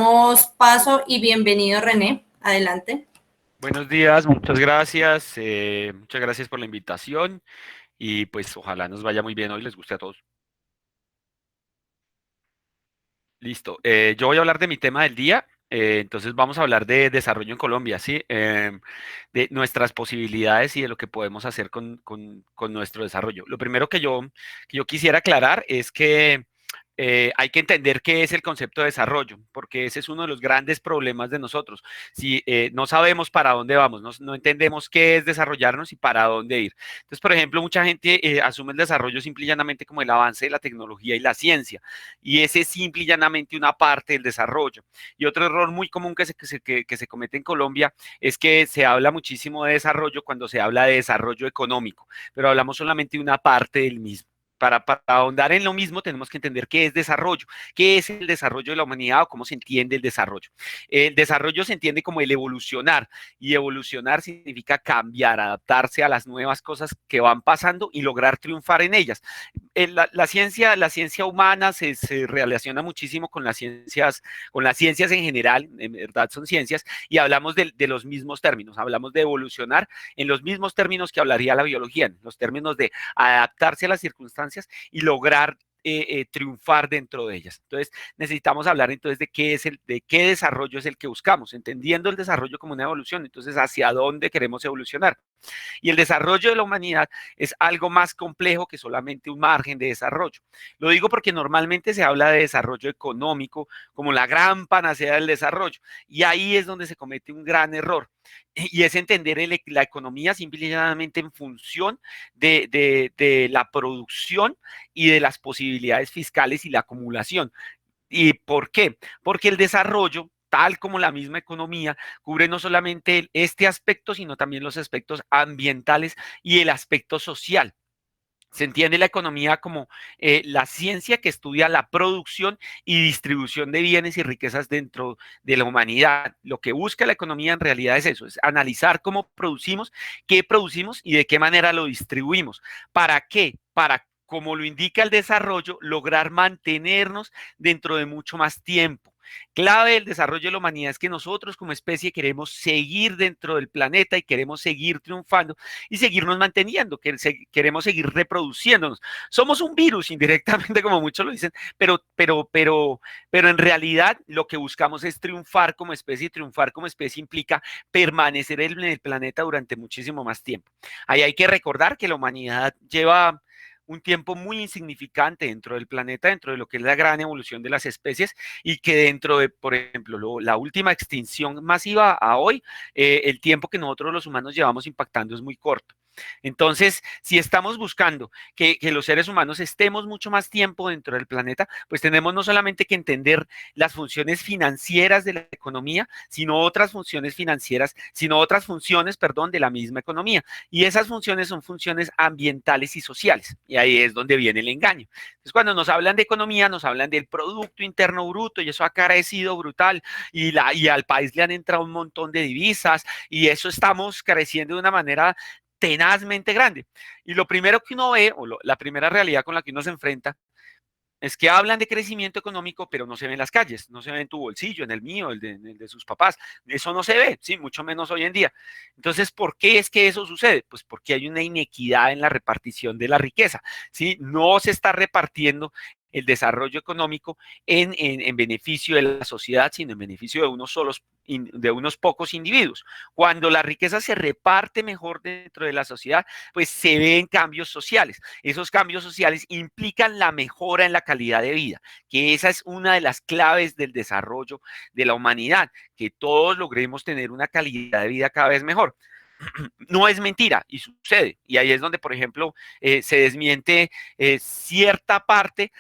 Damos paso y bienvenido, René. Adelante. Buenos días, muchas gracias por la invitación y pues ojalá nos vaya muy bien hoy, les guste a todos. Listo, yo voy a hablar de mi tema del día, entonces vamos a hablar de desarrollo en Colombia, ¿sí? De nuestras posibilidades y de lo que podemos hacer con nuestro desarrollo. Lo primero que yo quisiera aclarar es que hay que entender qué es el concepto de desarrollo, porque ese es uno de los grandes problemas de nosotros. Si no sabemos para dónde vamos, no entendemos qué es desarrollarnos y para dónde ir. Entonces, por ejemplo, mucha gente asume el desarrollo simple y llanamente como el avance de la tecnología y la ciencia, y ese es simple y llanamente una parte del desarrollo. Y otro error muy común que se comete en Colombia es que se habla muchísimo de desarrollo cuando se habla de desarrollo económico, pero hablamos solamente de una parte del mismo. Para ahondar en lo mismo, tenemos que entender qué es desarrollo, qué es el desarrollo de la humanidad o cómo se entiende el desarrollo. El desarrollo se entiende como el evolucionar, y evolucionar significa cambiar, adaptarse a las nuevas cosas que van pasando y lograr triunfar en ellas. La ciencia humana se relaciona muchísimo con las ciencias en general, en verdad son ciencias, y hablamos de los mismos términos, hablamos de evolucionar en los mismos términos que hablaría la biología, en los términos de adaptarse a las circunstancias y lograr triunfar dentro de ellas. Entonces, necesitamos hablar entonces de qué desarrollo es el que buscamos, entendiendo el desarrollo como una evolución, entonces hacia dónde queremos evolucionar. Y el desarrollo de la humanidad es algo más complejo que solamente un margen de desarrollo. Lo digo porque normalmente se habla de desarrollo económico como la gran panacea del desarrollo, y ahí es donde se comete un gran error. Y es entender la economía simplemente en función de la producción y de las posibilidades fiscales y la acumulación. ¿Y por qué? Porque el desarrollo, tal como la misma economía, cubre no solamente este aspecto, sino también los aspectos ambientales y el aspecto social. Se entiende la economía como la ciencia que estudia la producción y distribución de bienes y riquezas dentro de la humanidad. Lo que busca la economía en realidad es eso, es analizar cómo producimos, qué producimos y de qué manera lo distribuimos. ¿Para qué? Para, como lo indica el desarrollo, lograr mantenernos dentro de mucho más tiempo. Clave del desarrollo de la humanidad es que nosotros como especie queremos seguir dentro del planeta y queremos seguir triunfando y seguirnos manteniendo, queremos seguir reproduciéndonos. Somos un virus indirectamente, como muchos lo dicen, pero en realidad lo que buscamos es triunfar como especie, y triunfar como especie implica permanecer en el planeta durante muchísimo más tiempo. Ahí hay que recordar que la humanidad lleva un tiempo muy insignificante dentro del planeta, dentro de lo que es la gran evolución de las especies, y que dentro de, por ejemplo, la última extinción masiva a hoy, el tiempo que nosotros los humanos llevamos impactando es muy corto. Entonces, si estamos buscando que los seres humanos estemos mucho más tiempo dentro del planeta, pues tenemos no solamente que entender las funciones financieras de la economía, sino otras funciones, perdón, de la misma economía. Y esas funciones son funciones ambientales y sociales. Y ahí es donde viene el engaño. Entonces, cuando nos hablan de economía, nos hablan del Producto Interno Bruto, y eso ha carecido brutal, y al país le han entrado un montón de divisas, y eso estamos creciendo de una manera tenazmente grande. Y lo primero que uno ve, la primera realidad con la que uno se enfrenta, es que hablan de crecimiento económico, pero no se ve en las calles, no se ve en tu bolsillo, en el mío, en el de sus papás. Eso no se ve, sí, mucho menos hoy en día. Entonces, ¿por qué es que eso sucede? Pues porque hay una inequidad en la repartición de la riqueza, ¿sí? No se está repartiendo el desarrollo económico en beneficio de la sociedad, sino en beneficio de unos pocos individuos. Cuando la riqueza se reparte mejor dentro de la sociedad, pues se ven cambios sociales. Esos cambios sociales implican la mejora en la calidad de vida, que esa es una de las claves del desarrollo de la humanidad, que todos logremos tener una calidad de vida cada vez mejor. No es mentira y sucede. Y ahí es donde, por ejemplo, se desmiente cierta parte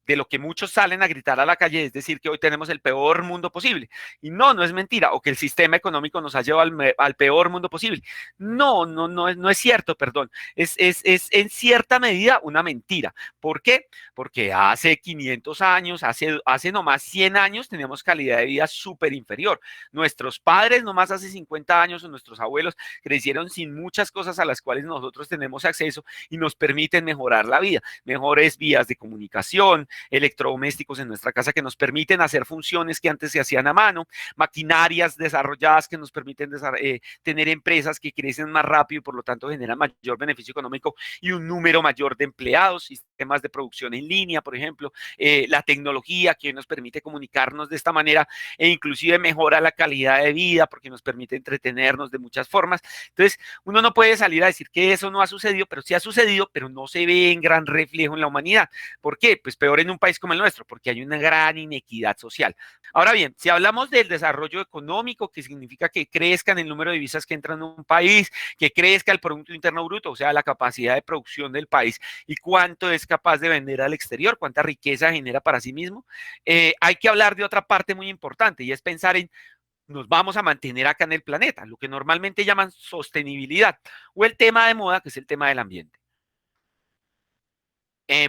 de lo que muchos salen a gritar a la calle, es decir, que hoy tenemos el peor mundo posible. Y no es mentira, o que el sistema económico nos ha llevado al peor mundo posible. No es cierto, perdón. Es en cierta medida una mentira. ¿Por qué? Porque hace 500 años, hace nomás 100 años, teníamos calidad de vida súper inferior. Nuestros padres nomás hace 50 años, o nuestros abuelos, crecieron sin muchas cosas a las cuales nosotros tenemos acceso y nos permiten mejorar la vida. Mejores vías de comunicación, electrodomésticos en nuestra casa que nos permiten hacer funciones que antes se hacían a mano, maquinarias desarrolladas que nos permiten tener empresas que crecen más rápido y por lo tanto generan mayor beneficio económico y un número mayor de empleados, sistemas de producción en línea, por ejemplo, la tecnología que nos permite comunicarnos de esta manera e inclusive mejora la calidad de vida porque nos permite entretenernos de muchas formas. Entonces, uno no puede salir a decir que eso no ha sucedido, pero sí ha sucedido, pero no se ve en gran reflejo en la humanidad. ¿Por qué? Pues peor en un país como el nuestro, porque hay una gran inequidad social. Ahora bien, si hablamos del desarrollo económico, que significa que crezcan el número de divisas que entran a un país, que crezca el Producto Interno Bruto, o sea, la capacidad de producción del país y cuánto es capaz de vender al exterior, cuánta riqueza genera para sí mismo, hay que hablar de otra parte muy importante y es pensar en nos vamos a mantener acá en el planeta, lo que normalmente llaman sostenibilidad, o el tema de moda, que es el tema del ambiente.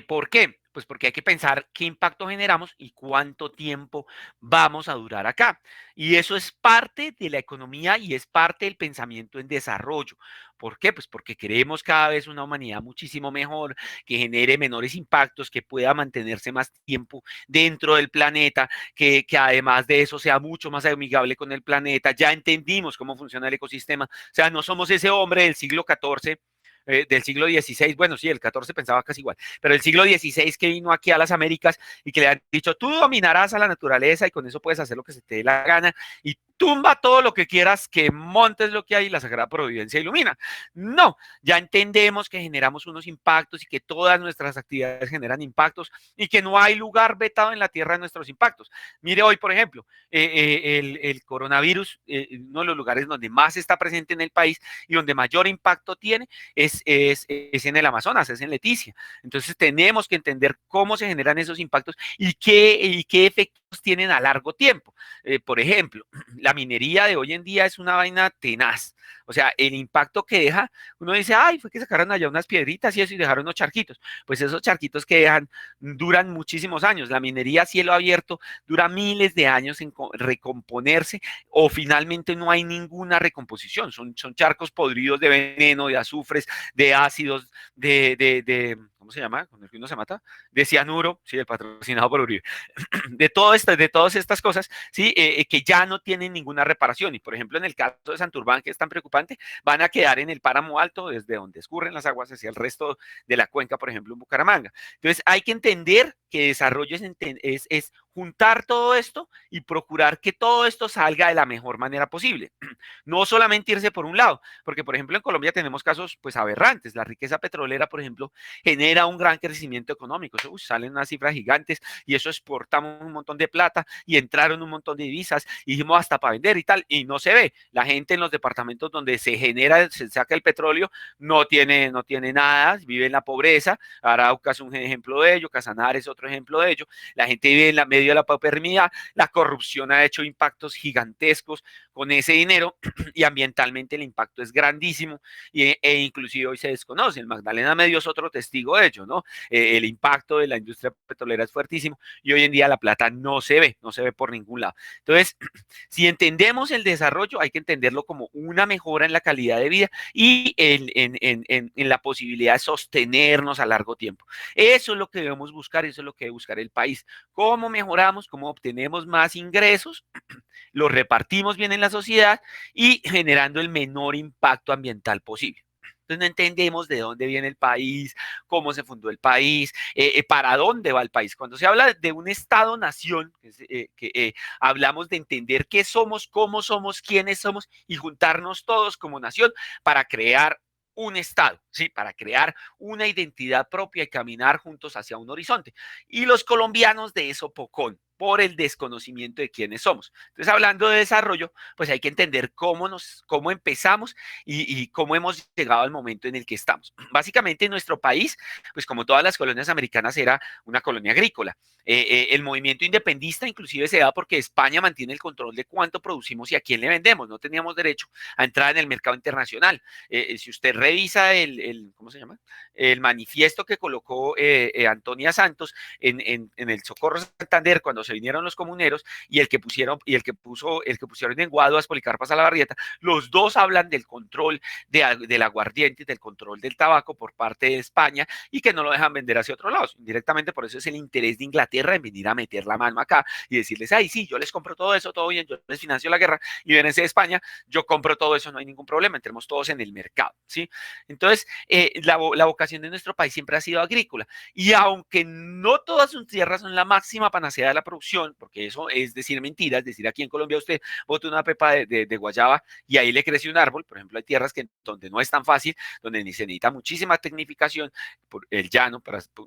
¿Por qué? Pues porque hay que pensar qué impacto generamos y cuánto tiempo vamos a durar acá. Y eso es parte de la economía y es parte del pensamiento en desarrollo. ¿Por qué? Pues porque queremos cada vez una humanidad muchísimo mejor, que genere menores impactos, que pueda mantenerse más tiempo dentro del planeta, que además de eso sea mucho más amigable con el planeta. Ya entendimos cómo funciona el ecosistema. O sea, no somos ese hombre del siglo XIV del siglo XVI, bueno, sí, el XIV pensaba casi igual, pero el siglo XVI que vino aquí a las Américas y que le han dicho, tú dominarás a la naturaleza y con eso puedes hacer lo que se te dé la gana y tumba todo lo que quieras, que montes lo que hay y la Sagrada Providencia ilumina. No, ya entendemos que generamos unos impactos y que todas nuestras actividades generan impactos y que no hay lugar vetado en la Tierra de nuestros impactos. Mire hoy, por ejemplo, el coronavirus, uno de los lugares donde más está presente en el país y donde mayor impacto tiene es en el Amazonas, es en Leticia. Entonces tenemos que entender cómo se generan esos impactos y qué efectos tienen a largo tiempo. Por ejemplo, la minería de hoy en día es una vaina tenaz. O sea, el impacto que deja, uno dice, ay, fue que sacaron allá unas piedritas y eso y dejaron unos charquitos. Pues esos charquitos que dejan duran muchísimos años. La minería a cielo abierto dura miles de años en recomponerse o finalmente no hay ninguna recomposición. Son charcos podridos de veneno, de azufres, de ácidos, ¿cómo se llama? Con el que uno se mata, de cianuro, sí, el patrocinado por Uribe, de todas estas cosas, sí, que ya no tienen ninguna reparación. Y por ejemplo, en el caso de Santurbán, que es tan preocupante, van a quedar en el páramo alto, desde donde escurren las aguas hacia el resto de la cuenca, por ejemplo, en Bucaramanga. Entonces, hay que entender que desarrollo es juntar todo esto y procurar que todo esto salga de la mejor manera posible. No solamente irse por un lado, porque por ejemplo en Colombia tenemos casos pues aberrantes. La riqueza petrolera, por ejemplo, genera un gran crecimiento económico. Eso, salen unas cifras gigantes y eso exportamos un montón de plata y entraron un montón de divisas y dijimos hasta para vender y tal, y no se ve. La gente en los departamentos donde se genera, se saca el petróleo, no tiene nada, vive en la pobreza. Arauca es un ejemplo de ello, Casanare es otro ejemplo de ello. La gente vive en la medio de la paupernidad, la corrupción ha hecho impactos gigantescos con ese dinero y ambientalmente el impacto es grandísimo e inclusive hoy se desconoce. El Magdalena Medio es otro testigo de ello, ¿no? El impacto de la industria petrolera es fuertísimo y hoy en día la plata no se ve por ningún lado. Entonces, si entendemos el desarrollo, hay que entenderlo como una mejora en la calidad de vida y en la posibilidad de sostenernos a largo tiempo. Eso es lo que debemos buscar, eso es lo que debe buscar el país. ¿Cómo mejoramos? ¿Cómo obtenemos más ingresos? Los repartimos bien en la sociedad y generando el menor impacto ambiental posible. Entonces no entendemos de dónde viene el país, cómo se fundó el país, para dónde va el país. Cuando se habla de un Estado-nación, hablamos de entender qué somos, cómo somos, quiénes somos y juntarnos todos como nación para crear un Estado, ¿sí? Para crear una identidad propia y caminar juntos hacia un horizonte. Y los colombianos de eso pocón, por el desconocimiento de quiénes somos. Entonces, hablando de desarrollo, pues hay que entender cómo empezamos y cómo hemos llegado al momento en el que estamos. Básicamente, nuestro país, pues como todas las colonias americanas, era una colonia agrícola. El movimiento independista inclusive se da porque España mantiene el control de cuánto producimos y a quién le vendemos. No teníamos derecho a entrar en el mercado internacional. Si usted revisa ¿cómo se llama? El manifiesto que colocó Antonia Santos en el Socorro Santander cuando se vinieron los comuneros y el que pusieron en Guaduas, Policarpa Salabarrieta, los dos hablan del control del aguardiente y del control del tabaco por parte de España y que no lo dejan vender hacia otros lados. Indirectamente, por eso es el interés de Inglaterra en venir a meter la mano acá y decirles, ay, sí, yo les compro todo eso, todo bien, yo les financio la guerra y vénganse de España, yo compro todo eso, no hay ningún problema, entremos todos en el mercado, ¿sí? Entonces, la vocación de nuestro país siempre ha sido agrícola y aunque no todas sus tierras son la máxima panacea de la producción, porque eso es decir mentiras, es decir, aquí en Colombia usted bota una pepa de guayaba y ahí le crece un árbol, por ejemplo, hay tierras donde no es tan fácil, donde se necesita muchísima tecnificación, por el llano,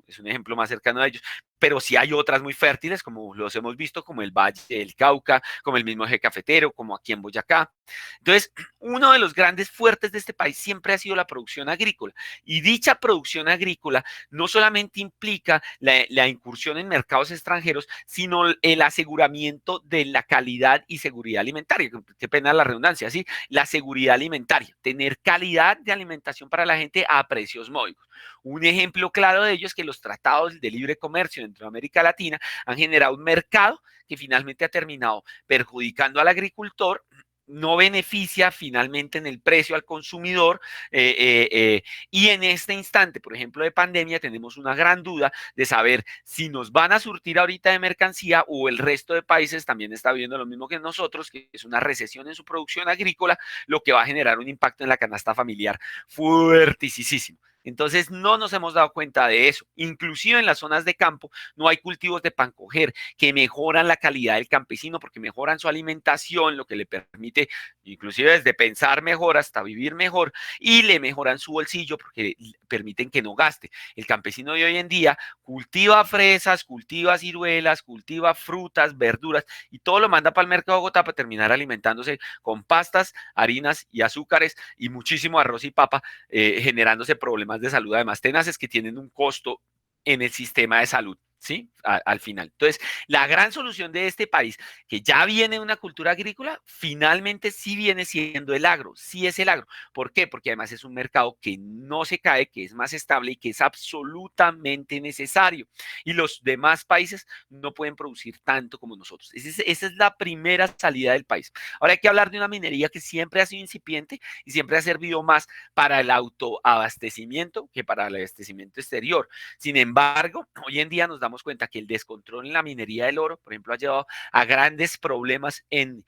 es un ejemplo más cercano a ellos, pero sí hay otras muy fértiles, como los hemos visto, como el Valle del Cauca, como el mismo eje cafetero, como aquí en Boyacá. Entonces, uno de los grandes fuertes de este país siempre ha sido la producción agrícola, y dicha producción agrícola no solamente implica la incursión en mercados extranjeros, sino el aseguramiento de la calidad y seguridad alimentaria. Qué pena la redundancia, ¿sí? La seguridad alimentaria, tener calidad de alimentación para la gente a precios módicos. Un ejemplo claro de ello es que los tratados de libre comercio dentro de América Latina han generado un mercado que finalmente ha terminado perjudicando al agricultor, no beneficia finalmente en el precio al consumidor y en este instante, por ejemplo, de pandemia, tenemos una gran duda de saber si nos van a surtir ahorita de mercancía o el resto de países también está viendo lo mismo que nosotros, que es una recesión en su producción agrícola, lo que va a generar un impacto en la canasta familiar fuertísimo. Entonces no nos hemos dado cuenta de eso. Inclusive en las zonas de campo no hay cultivos de pancoger que mejoran la calidad del campesino porque mejoran su alimentación, lo que le permite inclusive desde pensar mejor hasta vivir mejor y le mejoran su bolsillo porque permiten que no gaste. El campesino de hoy en día cultiva fresas, cultiva ciruelas, cultiva frutas, verduras y todo lo manda para el mercado de Bogotá para terminar alimentándose con pastas, harinas y azúcares y muchísimo arroz y papa, generándose problemas de salud además tenaces que tienen un costo en el sistema de salud. ¿Sí? Al final. Entonces, la gran solución de este país, que ya viene de una cultura agrícola, finalmente sí viene siendo el agro, sí es el agro. ¿Por qué? Porque además es un mercado que no se cae, que es más estable y que es absolutamente necesario. Y los demás países no pueden producir tanto como nosotros. Esa es la primera salida del país. Ahora hay que hablar de una minería que siempre ha sido incipiente y siempre ha servido más para el autoabastecimiento que para el abastecimiento exterior. Sin embargo, hoy en día nos damos cuenta que el descontrol en la minería del oro, por ejemplo, ha llevado a grandes problemas en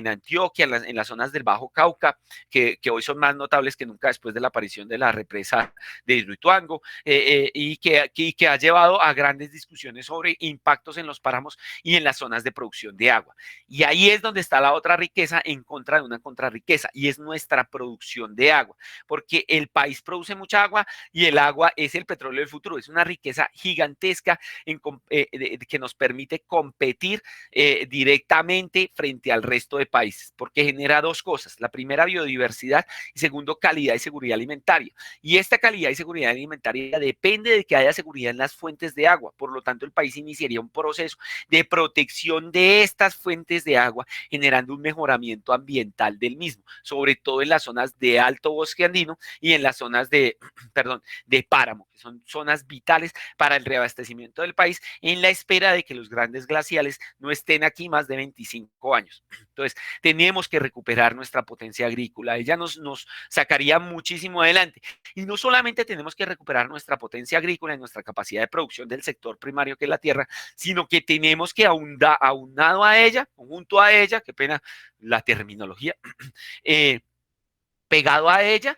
Antioquia, en las zonas del Bajo Cauca, que hoy son más notables que nunca después de la aparición de la represa de Hidroituango, y que ha llevado a grandes discusiones sobre impactos en los páramos y en las zonas de producción de agua. Y ahí es donde está la otra riqueza en contra de una contrarriqueza, y es nuestra producción de agua, porque el país produce mucha agua y el agua es el petróleo del futuro, es una riqueza gigantesca que nos permite competir directamente frente al resto de países, porque genera dos cosas. La primera, biodiversidad, y segundo, calidad y seguridad alimentaria. Y esta calidad y seguridad alimentaria depende de que haya seguridad en las fuentes de agua. Por lo tanto, el país iniciaría un proceso de protección de estas fuentes de agua, generando un mejoramiento ambiental del mismo, sobre todo en las zonas de alto bosque andino y en las zonas de páramo, que son zonas vitales para el reabastecimiento del país, en la espera de que los grandes glaciales no estén aquí más de 25 años. Entonces, tenemos que recuperar nuestra potencia agrícola. Ella nos sacaría muchísimo adelante. Y no solamente tenemos que recuperar nuestra potencia agrícola y nuestra capacidad de producción del sector primario que es la tierra, sino que tenemos que aunado a ella, junto a ella, qué pena la terminología, pegado a ella,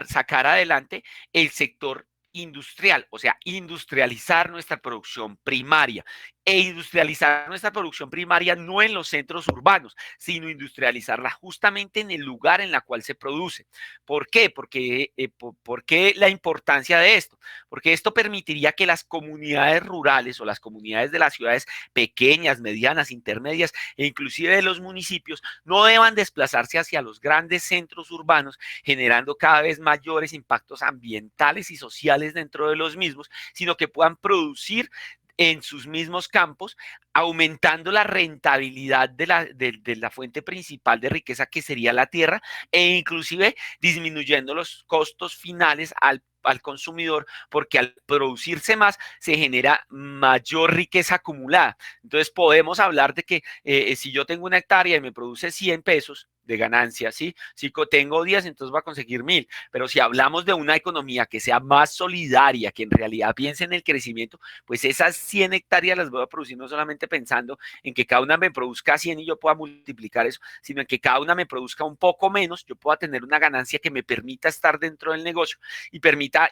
sacar adelante el sector industrial, o sea, industrializar nuestra producción primaria e industrializar nuestra producción primaria no en los centros urbanos, sino industrializarla justamente en el lugar en el cual se produce. ¿Por qué? ¿Por qué la importancia de esto? Porque esto permitiría que las comunidades rurales o las comunidades de las ciudades pequeñas, medianas, intermedias e inclusive de los municipios no deban desplazarse hacia los grandes centros urbanos, generando cada vez mayores impactos ambientales y sociales dentro de los mismos, sino que puedan producir en sus mismos campos, aumentando la rentabilidad de la fuente principal de riqueza que sería la tierra e inclusive disminuyendo los costos finales al consumidor, porque al producirse más se genera mayor riqueza acumulada. Entonces podemos hablar de que si yo tengo una hectárea y me produce 100 pesos de ganancia, ¿sí? Si tengo 10, entonces va a conseguir 1000. Pero si hablamos de una economía que sea más solidaria, que en realidad piense en el crecimiento, pues esas 100 hectáreas las voy a producir no solamente pensando en que cada una me produzca 100 y yo pueda multiplicar eso, sino en que cada una me produzca un poco menos, yo pueda tener una ganancia que me permita estar dentro del negocio y permita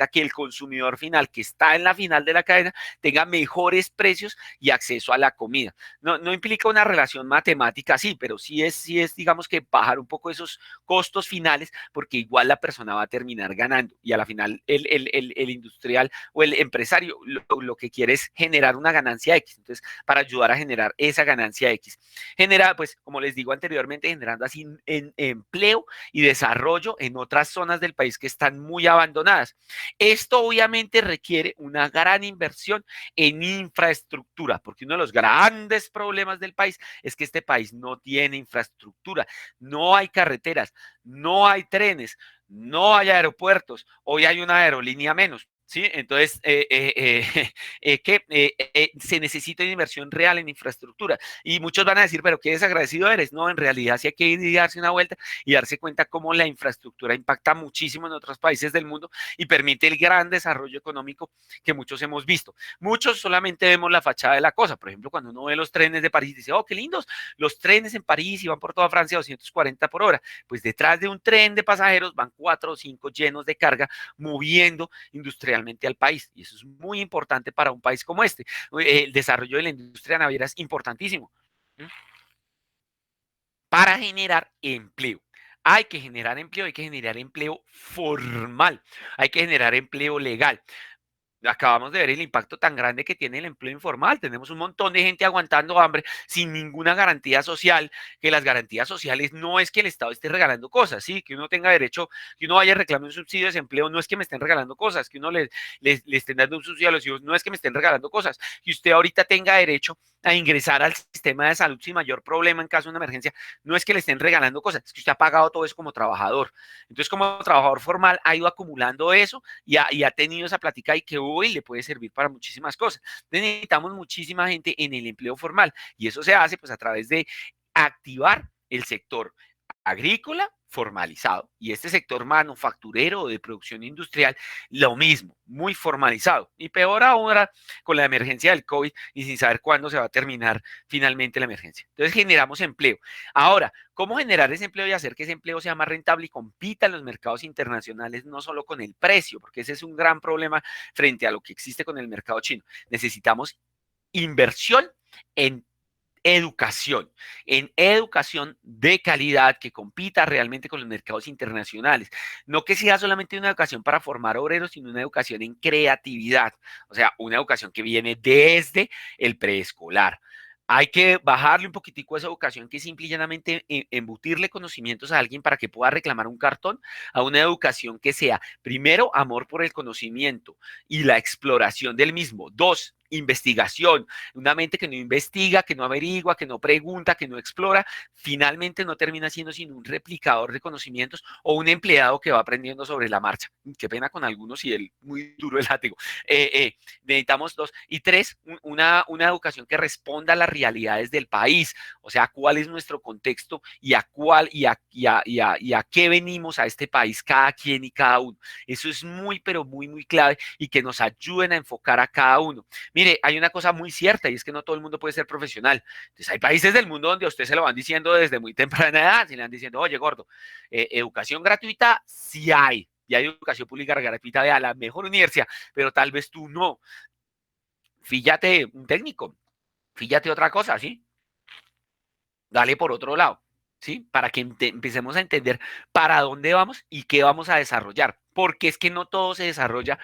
que el consumidor final, que está en la final de la cadena, tenga mejores precios y acceso a la comida. No implica una relación matemática, sí, pero sí es, digamos que bajar un poco esos costos finales, porque igual la persona va a terminar ganando y a la final el industrial o el empresario lo que quiere es generar una ganancia X. Entonces, para ayudar a generar esa ganancia X, genera, pues, como les digo anteriormente, generando así en empleo y desarrollo en otras zonas del país que están muy abandonadas. Esto obviamente requiere una gran inversión en infraestructura, porque uno de los grandes problemas del país es que este país no tiene infraestructura, no hay carreteras, no hay trenes, no hay aeropuertos, hoy hay una aerolínea menos. ¿Sí? Entonces, se necesita una inversión real en infraestructura. Y muchos van a decir, pero qué desagradecido eres. No, en realidad sí hay que ir y darse una vuelta y darse cuenta cómo la infraestructura impacta muchísimo en otros países del mundo y permite el gran desarrollo económico que muchos hemos visto. Muchos solamente vemos la fachada de la cosa. Por ejemplo, cuando uno ve los trenes de París, dice, oh, qué lindos, los trenes en París y van por toda Francia a 240 por hora. Pues detrás de un tren de pasajeros van 4 o 5 llenos de carga moviendo industrialmente al país. Y eso es muy importante para un país como este. El desarrollo de la industria naviera es importantísimo para generar empleo. Hay que generar empleo formal, hay que generar empleo legal. Acabamos de ver el impacto tan grande que tiene el empleo informal. Tenemos un montón de gente aguantando hambre sin ninguna garantía social, que las garantías sociales no es que el Estado esté regalando cosas, ¿sí? Que uno tenga derecho, que uno vaya a reclamar un subsidio de desempleo, no es que me estén regalando cosas, que uno le estén dando un subsidio a los hijos, no es que me estén regalando cosas, que usted ahorita tenga derecho a ingresar al sistema de salud sin mayor problema en caso de una emergencia, no es que le estén regalando cosas, es que usted ha pagado todo eso como trabajador. Entonces, como trabajador formal, ha ido acumulando eso y ha tenido esa plática y que hoy le puede servir para muchísimas cosas. Necesitamos muchísima gente en el empleo formal y eso se hace pues a través de activar el sector agrícola formalizado y este sector manufacturero o de producción industrial lo mismo, muy formalizado y peor ahora con la emergencia del COVID y sin saber cuándo se va a terminar finalmente la emergencia. Entonces generamos empleo. Ahora, ¿cómo generar ese empleo y hacer que ese empleo sea más rentable y compita en los mercados internacionales, no solo con el precio, porque ese es un gran problema frente a lo que existe con el mercado chino? Necesitamos inversión en en educación de calidad que compita realmente con los mercados internacionales. No que sea solamente una educación para formar obreros, sino una educación en creatividad, o sea, una educación que viene desde el preescolar. Hay que bajarle un poquitico a esa educación que es simple y llanamente embutirle conocimientos a alguien para que pueda reclamar un cartón, a una educación que sea, primero, amor por el conocimiento y la exploración del mismo. Dos, investigación, una mente que no investiga, que no averigua, que no pregunta, que no explora, finalmente no termina siendo sino un replicador de conocimientos o un empleado que va aprendiendo sobre la marcha. Qué pena con algunos y el muy duro el látigo. Necesitamos dos. Y tres, una educación que responda a las realidades del país, o sea, cuál es nuestro contexto y a cuál y a qué venimos a este país cada quien y cada uno. Eso es muy, pero muy, muy clave y que nos ayuden a enfocar a cada uno. Mire, hay una cosa muy cierta y es que no todo el mundo puede ser profesional. Entonces, hay países del mundo donde a usted se lo van diciendo desde muy temprana edad, y le van diciendo, oye, gordo, educación gratuita, sí hay. Y hay educación pública gratuita de a la mejor universidad, pero tal vez tú no. Fíjate un técnico, fíjate otra cosa, ¿sí? Dale por otro lado, ¿sí? Para que empecemos a entender para dónde vamos y qué vamos a desarrollar. Porque es que no todo se desarrolla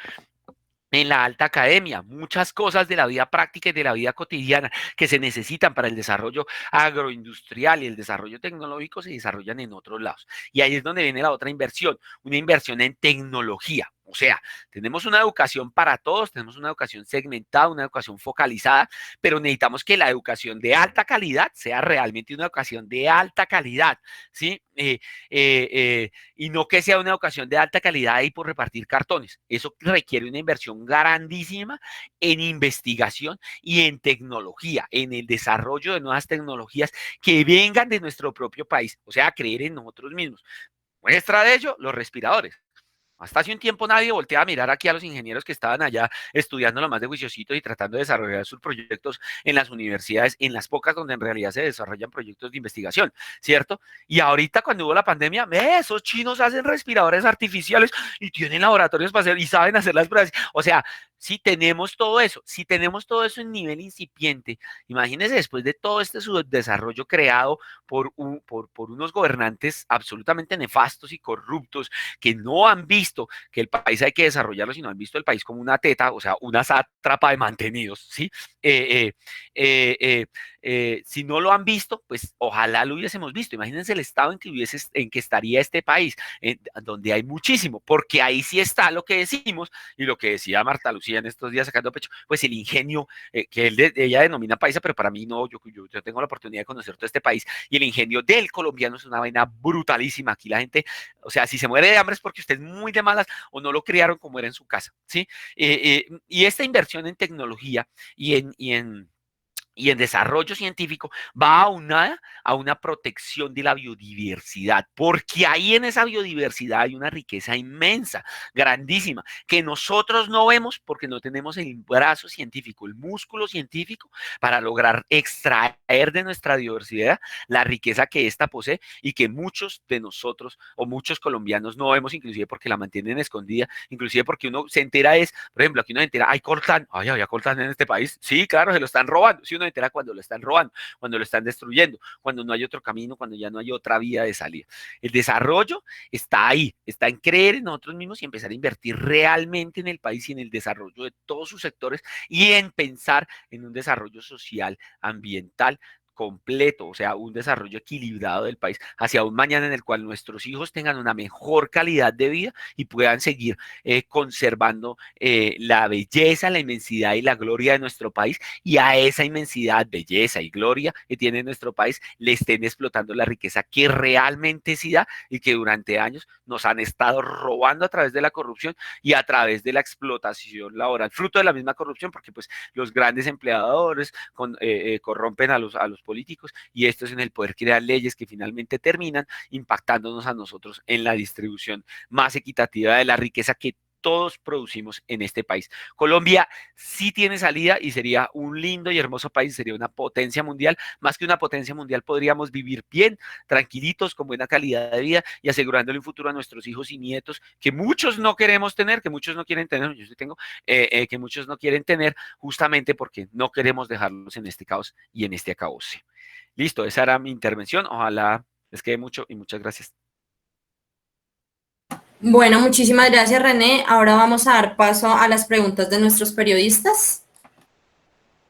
en la alta academia, muchas cosas de la vida práctica y de la vida cotidiana que se necesitan para el desarrollo agroindustrial y el desarrollo tecnológico se desarrollan en otros lados. Y ahí es donde viene la otra inversión, una inversión en tecnología. O sea, tenemos una educación para todos, tenemos una educación segmentada, una educación focalizada, pero necesitamos que la educación de alta calidad sea realmente una educación de alta calidad, ¿sí? Y no que sea una educación de alta calidad ahí por repartir cartones. Eso requiere una inversión grandísima en investigación y en tecnología, en el desarrollo de nuevas tecnologías que vengan de nuestro propio país, o sea, creer en nosotros mismos. Muestra de ello, los respiradores. Hasta hace un tiempo nadie volteaba a mirar aquí a los ingenieros que estaban allá estudiando lo más de juiciositos y tratando de desarrollar sus proyectos en las universidades, en las pocas donde en realidad se desarrollan proyectos de investigación, ¿cierto? Y ahorita cuando hubo la pandemia, esos chinos hacen respiradores artificiales y tienen laboratorios para hacer y saben hacer las pruebas. O sea, si tenemos todo eso en nivel incipiente, imagínense después de todo este subdesarrollo creado por unos gobernantes absolutamente nefastos y corruptos que no han visto que el país hay que desarrollarlo, sino han visto el país como una teta, o sea, una sátrapa de mantenidos, ¿sí? Eh, eh, eh, si no lo han visto, pues ojalá lo hubiésemos visto. Imagínense el estado en que estaría este país, donde hay muchísimo, porque ahí sí está lo que decimos y lo que decía Marta Lucía en estos días sacando pecho, pues el ingenio que ella denomina paisa, pero para mí no, yo tengo la oportunidad de conocer todo este país y el ingenio del colombiano es una vaina brutalísima. Aquí la gente, o sea, si se muere de hambre es porque usted es muy de malas o no lo criaron como era en su casa, ¿sí? Y esta inversión en tecnología y en desarrollo científico va aunada a una protección de la biodiversidad, porque ahí en esa biodiversidad hay una riqueza inmensa, grandísima, que nosotros no vemos porque no tenemos el brazo científico, el músculo científico para lograr extraer de nuestra diversidad la riqueza que ésta posee y que muchos de nosotros o muchos colombianos no vemos, inclusive porque la mantienen escondida, inclusive porque uno se entera por ejemplo, aquí uno se entera, hay coltán, había coltán en este país, sí, claro, se lo están robando, si uno entera cuando lo están robando, cuando lo están destruyendo, cuando no hay otro camino, cuando ya no hay otra vía de salida. El desarrollo está ahí, está en creer en nosotros mismos y empezar a invertir realmente en el país y en el desarrollo de todos sus sectores y en pensar en un desarrollo social, ambiental, completo, o sea, un desarrollo equilibrado del país hacia un mañana en el cual nuestros hijos tengan una mejor calidad de vida y puedan seguir conservando la belleza, la inmensidad y la gloria de nuestro país y a esa inmensidad, belleza y gloria que tiene nuestro país le estén explotando la riqueza que realmente sí da y que durante años nos han estado robando a través de la corrupción y a través de la explotación laboral, fruto de la misma corrupción, porque pues los grandes empleadores corrompen a los políticos y estos en el poder crean leyes que finalmente terminan impactándonos a nosotros en la distribución más equitativa de la riqueza que todos producimos en este país. Colombia sí tiene salida y sería un lindo y hermoso país, sería una potencia mundial. Más que una potencia mundial, podríamos vivir bien, tranquilitos, con buena calidad de vida y asegurándole un futuro a nuestros hijos y nietos que muchos no queremos tener, que muchos no quieren tener, yo sí tengo, que muchos no quieren tener, justamente porque no queremos dejarlos en este caos y en este acabose. Listo, esa era mi intervención. Ojalá les quede mucho y muchas gracias. Bueno, muchísimas gracias, René. Ahora vamos a dar paso a las preguntas de nuestros periodistas.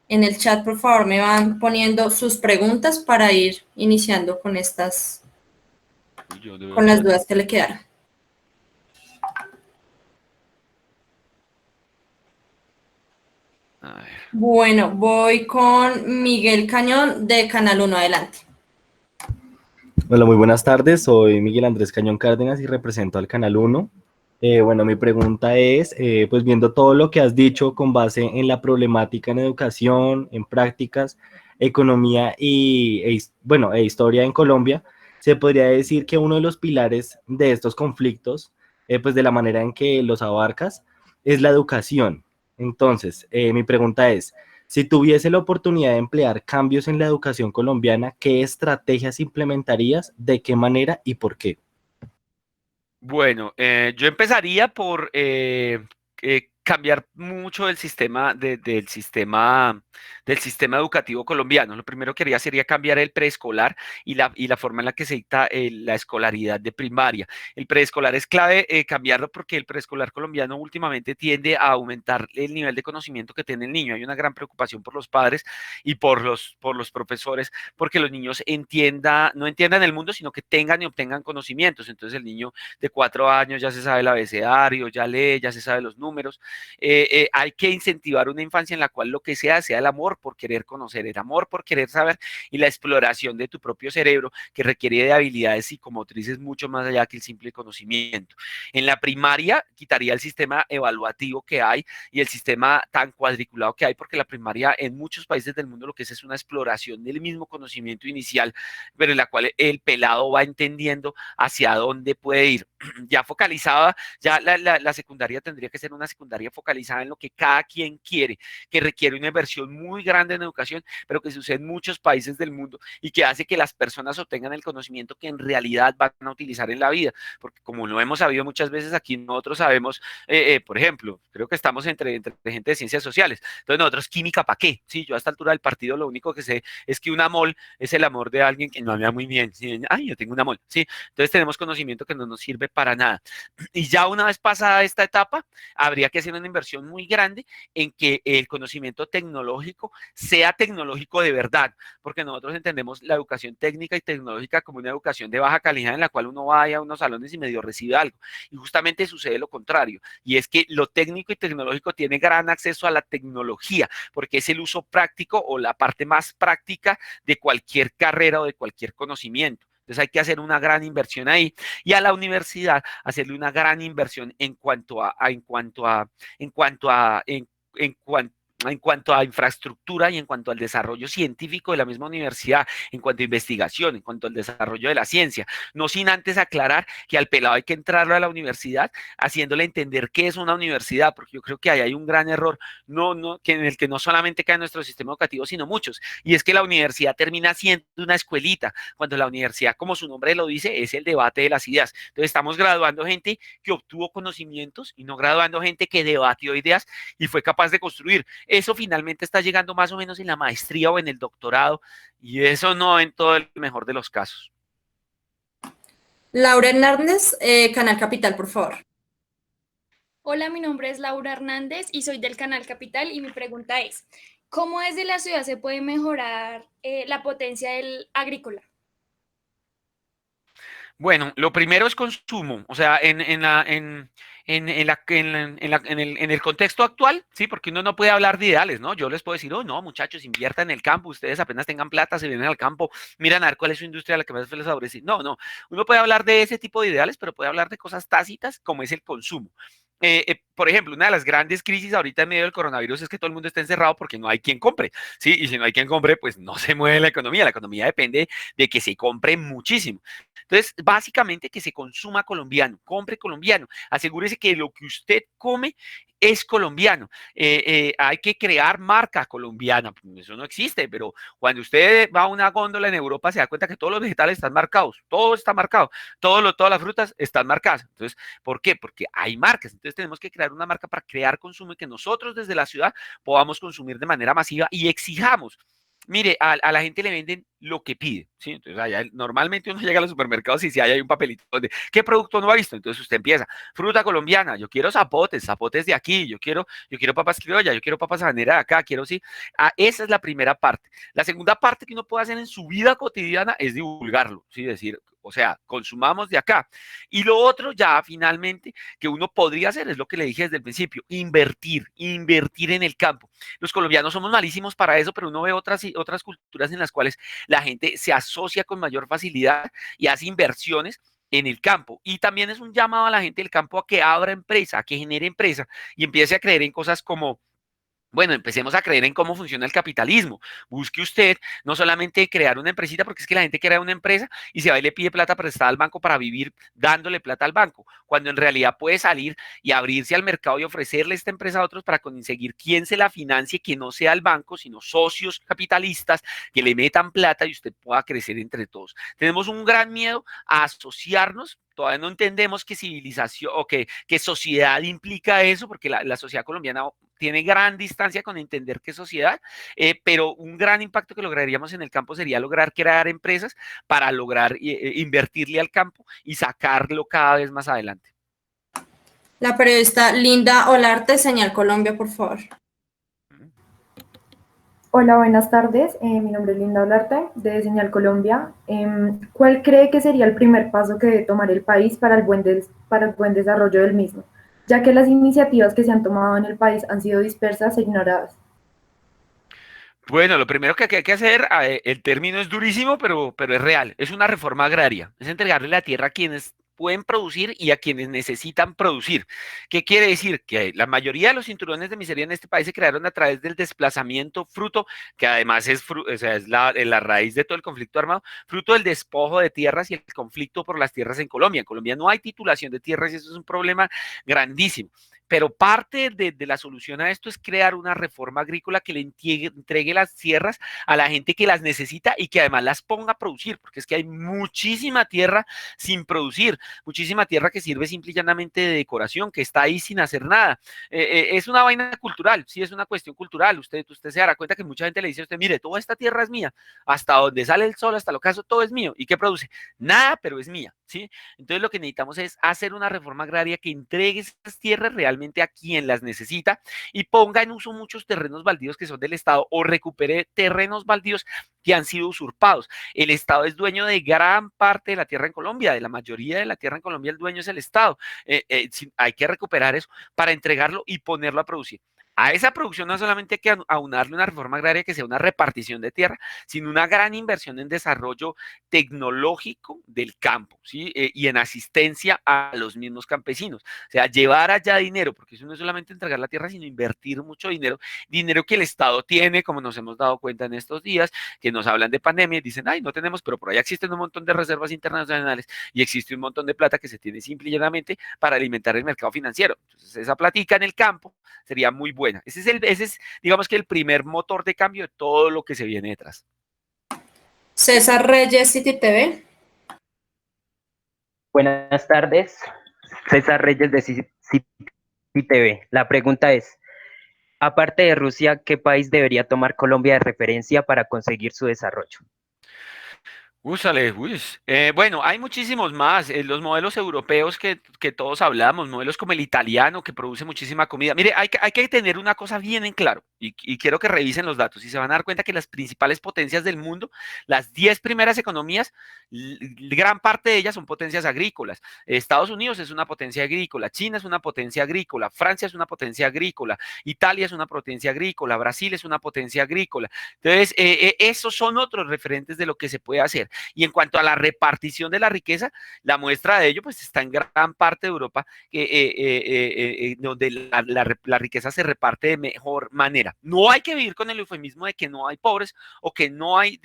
En el chat, por favor, me van poniendo sus preguntas para ir iniciando con con las dudas que le quedaron. Bueno, voy con Miguel Cañón de Canal 1. Adelante. Hola, muy buenas tardes. Soy Miguel Andrés Cañón Cárdenas y represento al Canal 1. Bueno, mi pregunta es, pues viendo todo lo que has dicho con base en la problemática en educación, en prácticas, economía e historia en Colombia, se podría decir que uno de los pilares de estos conflictos, pues de la manera en que los abarcas, es la educación. Entonces, mi pregunta es, si tuviese la oportunidad de emplear cambios en la educación colombiana, ¿qué estrategias implementarías, de qué manera y por qué? Bueno, yo empezaría por cambiar mucho del sistema educativo colombiano. Lo primero que haría sería cambiar el preescolar y la forma en la que se dicta la escolaridad de primaria. El preescolar es clave cambiarlo porque el preescolar colombiano últimamente tiende a aumentar el nivel de conocimiento que tiene el niño. Hay una gran preocupación por los padres y por los profesores porque los niños no entiendan el mundo, sino que tengan y obtengan conocimientos. Entonces el niño de 4 años ya se sabe el abecedario, ya lee, ya se sabe los números. Hay que incentivar una infancia en la cual lo que sea el amor por querer conocer, el amor por querer saber y la exploración de tu propio cerebro que requiere de habilidades psicomotrices mucho más allá que el simple conocimiento. En la primaria quitaría el sistema evaluativo que hay y el sistema tan cuadriculado que hay, porque la primaria en muchos países del mundo lo que es una exploración del mismo conocimiento inicial, pero en la cual el pelado va entendiendo hacia dónde puede ir. Ya focalizada, ya la secundaria tendría que ser una secundaria focalizada en lo que cada quien quiere, que requiere una inversión muy grande en educación, pero que sucede en muchos países del mundo y que hace que las personas obtengan el conocimiento que en realidad van a utilizar en la vida, porque como lo hemos sabido muchas veces aquí, nosotros sabemos, por ejemplo, creo que estamos entre gente de ciencias sociales, entonces nosotros química ¿para qué? Sí, yo a esta altura del partido lo único que sé es que un amor es el amor de alguien que no habla muy bien, ¿sí? Ay, yo tengo un amor, sí, entonces tenemos conocimiento que no nos sirve para nada. Y ya una vez pasada esta etapa, habría que hacer una inversión muy grande en que el conocimiento tecnológico sea tecnológico de verdad, porque nosotros entendemos la educación técnica y tecnológica como una educación de baja calidad en la cual uno va a unos salones y medio recibe algo. Y justamente sucede lo contrario, y es que lo técnico y tecnológico tiene gran acceso a la tecnología, porque es el uso práctico o la parte más práctica de cualquier carrera o de cualquier conocimiento. Entonces hay que hacer una gran inversión ahí y a la universidad hacerle una gran inversión en cuanto a infraestructura y en cuanto al desarrollo científico de la misma universidad, en cuanto a investigación, en cuanto al desarrollo de la ciencia, no sin antes aclarar que al pelado hay que entrarlo a la universidad haciéndole entender qué es una universidad, porque yo creo que ahí hay un gran error, en el que no solamente cae nuestro sistema educativo, sino muchos, y es que la universidad termina siendo una escuelita, cuando la universidad, como su nombre lo dice, es el debate de las ideas. Entonces estamos graduando gente que obtuvo conocimientos y no graduando gente que debatió ideas y fue capaz de construir. Eso finalmente está llegando más o menos en la maestría o en el doctorado, y eso no en todo el mejor de los casos. Laura Hernández, Canal Capital, por favor. Hola, mi nombre es Laura Hernández y soy del Canal Capital y mi pregunta es, ¿cómo desde la ciudad se puede mejorar la potencia del agrícola? Bueno, lo primero es consumo, o sea, en el contexto actual, sí, porque uno no puede hablar de ideales, ¿no? Yo les puedo decir, oh, no, muchachos, inviertan en el campo, ustedes apenas tengan plata, se vienen al campo, miran a ver cuál es su industria, la que más les favorece. No, no, uno puede hablar de ese tipo de ideales, pero puede hablar de cosas tácitas como es el consumo. Por ejemplo, una de las grandes crisis ahorita en medio del coronavirus es que todo el mundo está encerrado porque no hay quien compre, ¿sí? Y si no hay quien compre, pues no se mueve la economía depende de que se compre muchísimo. Entonces, básicamente que se consuma colombiano, compre colombiano, asegúrese que lo que usted come es colombiano. Hay que crear marca colombiana, eso no existe, pero cuando usted va a una góndola en Europa se da cuenta que todos los vegetales están marcados, todo está marcado, todas las frutas están marcadas. Entonces, ¿por qué? Porque hay marcas. Entonces tenemos que crear una marca para crear consumo y que nosotros desde la ciudad podamos consumir de manera masiva y exijamos. Mire, a la gente le venden lo que pide, ¿sí? Entonces, normalmente uno llega a los supermercados y si hay un papelito donde, ¿qué producto no ha visto? Entonces usted empieza, fruta colombiana, yo quiero zapotes de aquí, yo quiero papas criollas, yo quiero papas habanera de acá, quiero sí. Esa es la primera parte. La segunda parte que uno puede hacer en su vida cotidiana es divulgarlo, ¿sí? Decir, o sea, consumamos de acá. Y lo otro ya finalmente que uno podría hacer es lo que le dije desde el principio, invertir en el campo. Los colombianos somos malísimos para eso, pero uno ve otras culturas en las cuales la gente se asocia con mayor facilidad y hace inversiones en el campo. Y también es un llamado a la gente del campo a que abra empresa, a que genere empresa y empiece a creer en cosas como bueno, empecemos a creer en cómo funciona el capitalismo. Busque usted no solamente crear una empresita, porque es que la gente crea una empresa y se va y le pide plata prestada al banco para vivir dándole plata al banco, cuando en realidad puede salir y abrirse al mercado y ofrecerle esta empresa a otros para conseguir quién se la financie, que no sea el banco, sino socios capitalistas que le metan plata y usted pueda crecer entre todos. Tenemos un gran miedo a asociarnos Todavía no entendemos que civilización o que sociedad implica eso, porque la sociedad colombiana tiene gran distancia con entender qué es sociedad, pero un gran impacto que lograríamos en el campo sería lograr crear empresas para lograr invertirle al campo y sacarlo cada vez más adelante. La periodista Linda Olarte, Señal Colombia, por favor. Hola, buenas tardes. Mi nombre es Linda Olarte, de Señal Colombia. ¿Cuál cree que sería el primer paso que debe tomar el país para el buen desarrollo del mismo, ya que las iniciativas que se han tomado en el país han sido dispersas e ignoradas? Bueno, lo primero que hay que hacer, el término es durísimo, pero es real, es una reforma agraria, es entregarle la tierra a quienes pueden producir y a quienes necesitan producir. ¿Qué quiere decir? Que la mayoría de los cinturones de miseria en este país se crearon a través del desplazamiento, fruto, que además o sea, es la raíz de todo el conflicto armado, fruto del despojo de tierras y el conflicto por las tierras en Colombia. En Colombia no hay titulación de tierras y eso es un problema grandísimo. Pero parte de la solución a esto es crear una reforma agrícola que le entregue las tierras a la gente que las necesita y que además las ponga a producir, porque es que hay muchísima tierra sin producir, muchísima tierra que sirve simple y llanamente de decoración, que está ahí sin hacer nada. Es una vaina cultural, sí, es una cuestión cultural. Usted se dará cuenta que mucha gente le dice a usted, mire, toda esta tierra es mía, hasta donde sale el sol, hasta el ocaso, todo es mío. ¿Y qué produce? Nada, pero es mía, ¿sí? Entonces lo que necesitamos es hacer una reforma agraria que entregue esas tierras realmente a quien las necesita y ponga en uso muchos terrenos baldíos que son del Estado o recupere terrenos baldíos que han sido usurpados. El Estado es dueño de gran parte de la tierra en Colombia, de la mayoría de la tierra en Colombia el dueño es el Estado. Hay que recuperar eso para entregarlo y ponerlo a producir. A esa producción no solamente hay que aunarle una reforma agraria que sea una repartición de tierra, sino una gran inversión en desarrollo tecnológico del campo, ¿sí? Y en asistencia a los mismos campesinos. O sea, llevar allá dinero, porque eso no es solamente entregar la tierra, sino invertir mucho dinero, dinero que el Estado tiene, como nos hemos dado cuenta en estos días, que nos hablan de pandemia y dicen, ay, no tenemos, pero por ahí existen un montón de reservas internacionales y existe un montón de plata que se tiene simple y llanamente para alimentar el mercado financiero. Entonces, esa platica en el campo sería muy buena. Ese es, digamos que el primer motor de cambio de todo lo que se viene detrás. César Reyes, City TV. Buenas tardes, César Reyes de City TV. La pregunta es, aparte de Rusia, ¿qué país debería tomar Colombia de referencia para conseguir su desarrollo? Úsale, bueno, hay muchísimos más. Los modelos europeos que todos hablamos, modelos como el italiano que produce muchísima comida. Mire, hay que tener una cosa bien en claro y quiero que revisen los datos y se van a dar cuenta que las principales potencias del mundo, las 10 primeras economías, gran parte de ellas son potencias agrícolas. Estados Unidos es una potencia agrícola, China es una potencia agrícola, Francia es una potencia agrícola, Italia es una potencia agrícola, Brasil es una potencia agrícola. Entonces, esos son otros referentes de lo que se puede hacer. Y en cuanto a la repartición de la riqueza, la muestra de ello pues está en gran parte de Europa, donde la riqueza se reparte de mejor manera. No hay que vivir con el eufemismo de que no hay pobres o que no hay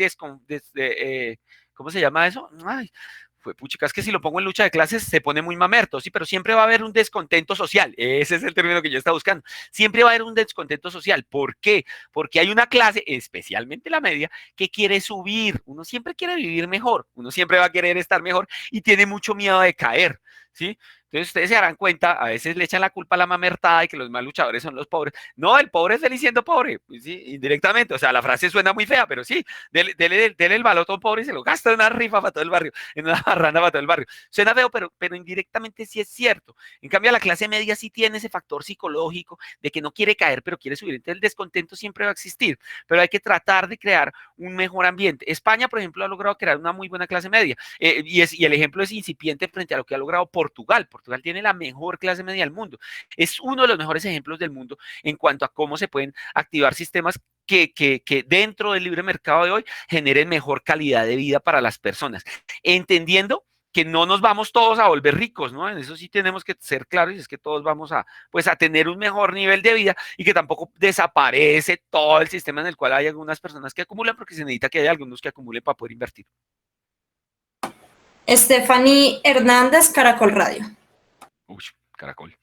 ¿cómo se llama eso? Ay, fue puchica, es que si lo pongo en lucha de clases se pone muy mamerto, sí, pero siempre va a haber un descontento social, ese es el término que yo estaba buscando, siempre va a haber un descontento social, ¿por qué? Porque hay una clase, especialmente la media, que quiere subir, uno siempre quiere vivir mejor, uno siempre va a querer estar mejor y tiene mucho miedo de caer, ¿sí? Entonces ustedes se darán cuenta, a veces le echan la culpa a la mamertada y que los más luchadores son los pobres. No, el pobre es feliz siendo pobre, pues sí, indirectamente. O sea, la frase suena muy fea, pero sí, dele el baloto a un pobre y se lo gasta en una rifa para todo el barrio, en una barranda para todo el barrio. Suena feo, pero indirectamente sí es cierto. En cambio, la clase media sí tiene ese factor psicológico de que no quiere caer, pero quiere subir. Entonces el descontento siempre va a existir, pero hay que tratar de crear un mejor ambiente. España, por ejemplo, ha logrado crear una muy buena clase media y el ejemplo es incipiente frente a lo que ha logrado Portugal. Portugal tiene la mejor clase media del mundo. Es uno de los mejores ejemplos del mundo en cuanto a cómo se pueden activar sistemas que dentro del libre mercado de hoy generen mejor calidad de vida para las personas. Entendiendo que no nos vamos todos a volver ricos, ¿no? En eso sí tenemos que ser claros y es que todos vamos pues a tener un mejor nivel de vida y que tampoco desaparece todo el sistema en el cual hay algunas personas que acumulan porque se necesita que haya algunos que acumulen para poder invertir. Stephanie Hernández, Caracol Radio. Uy, Caracol.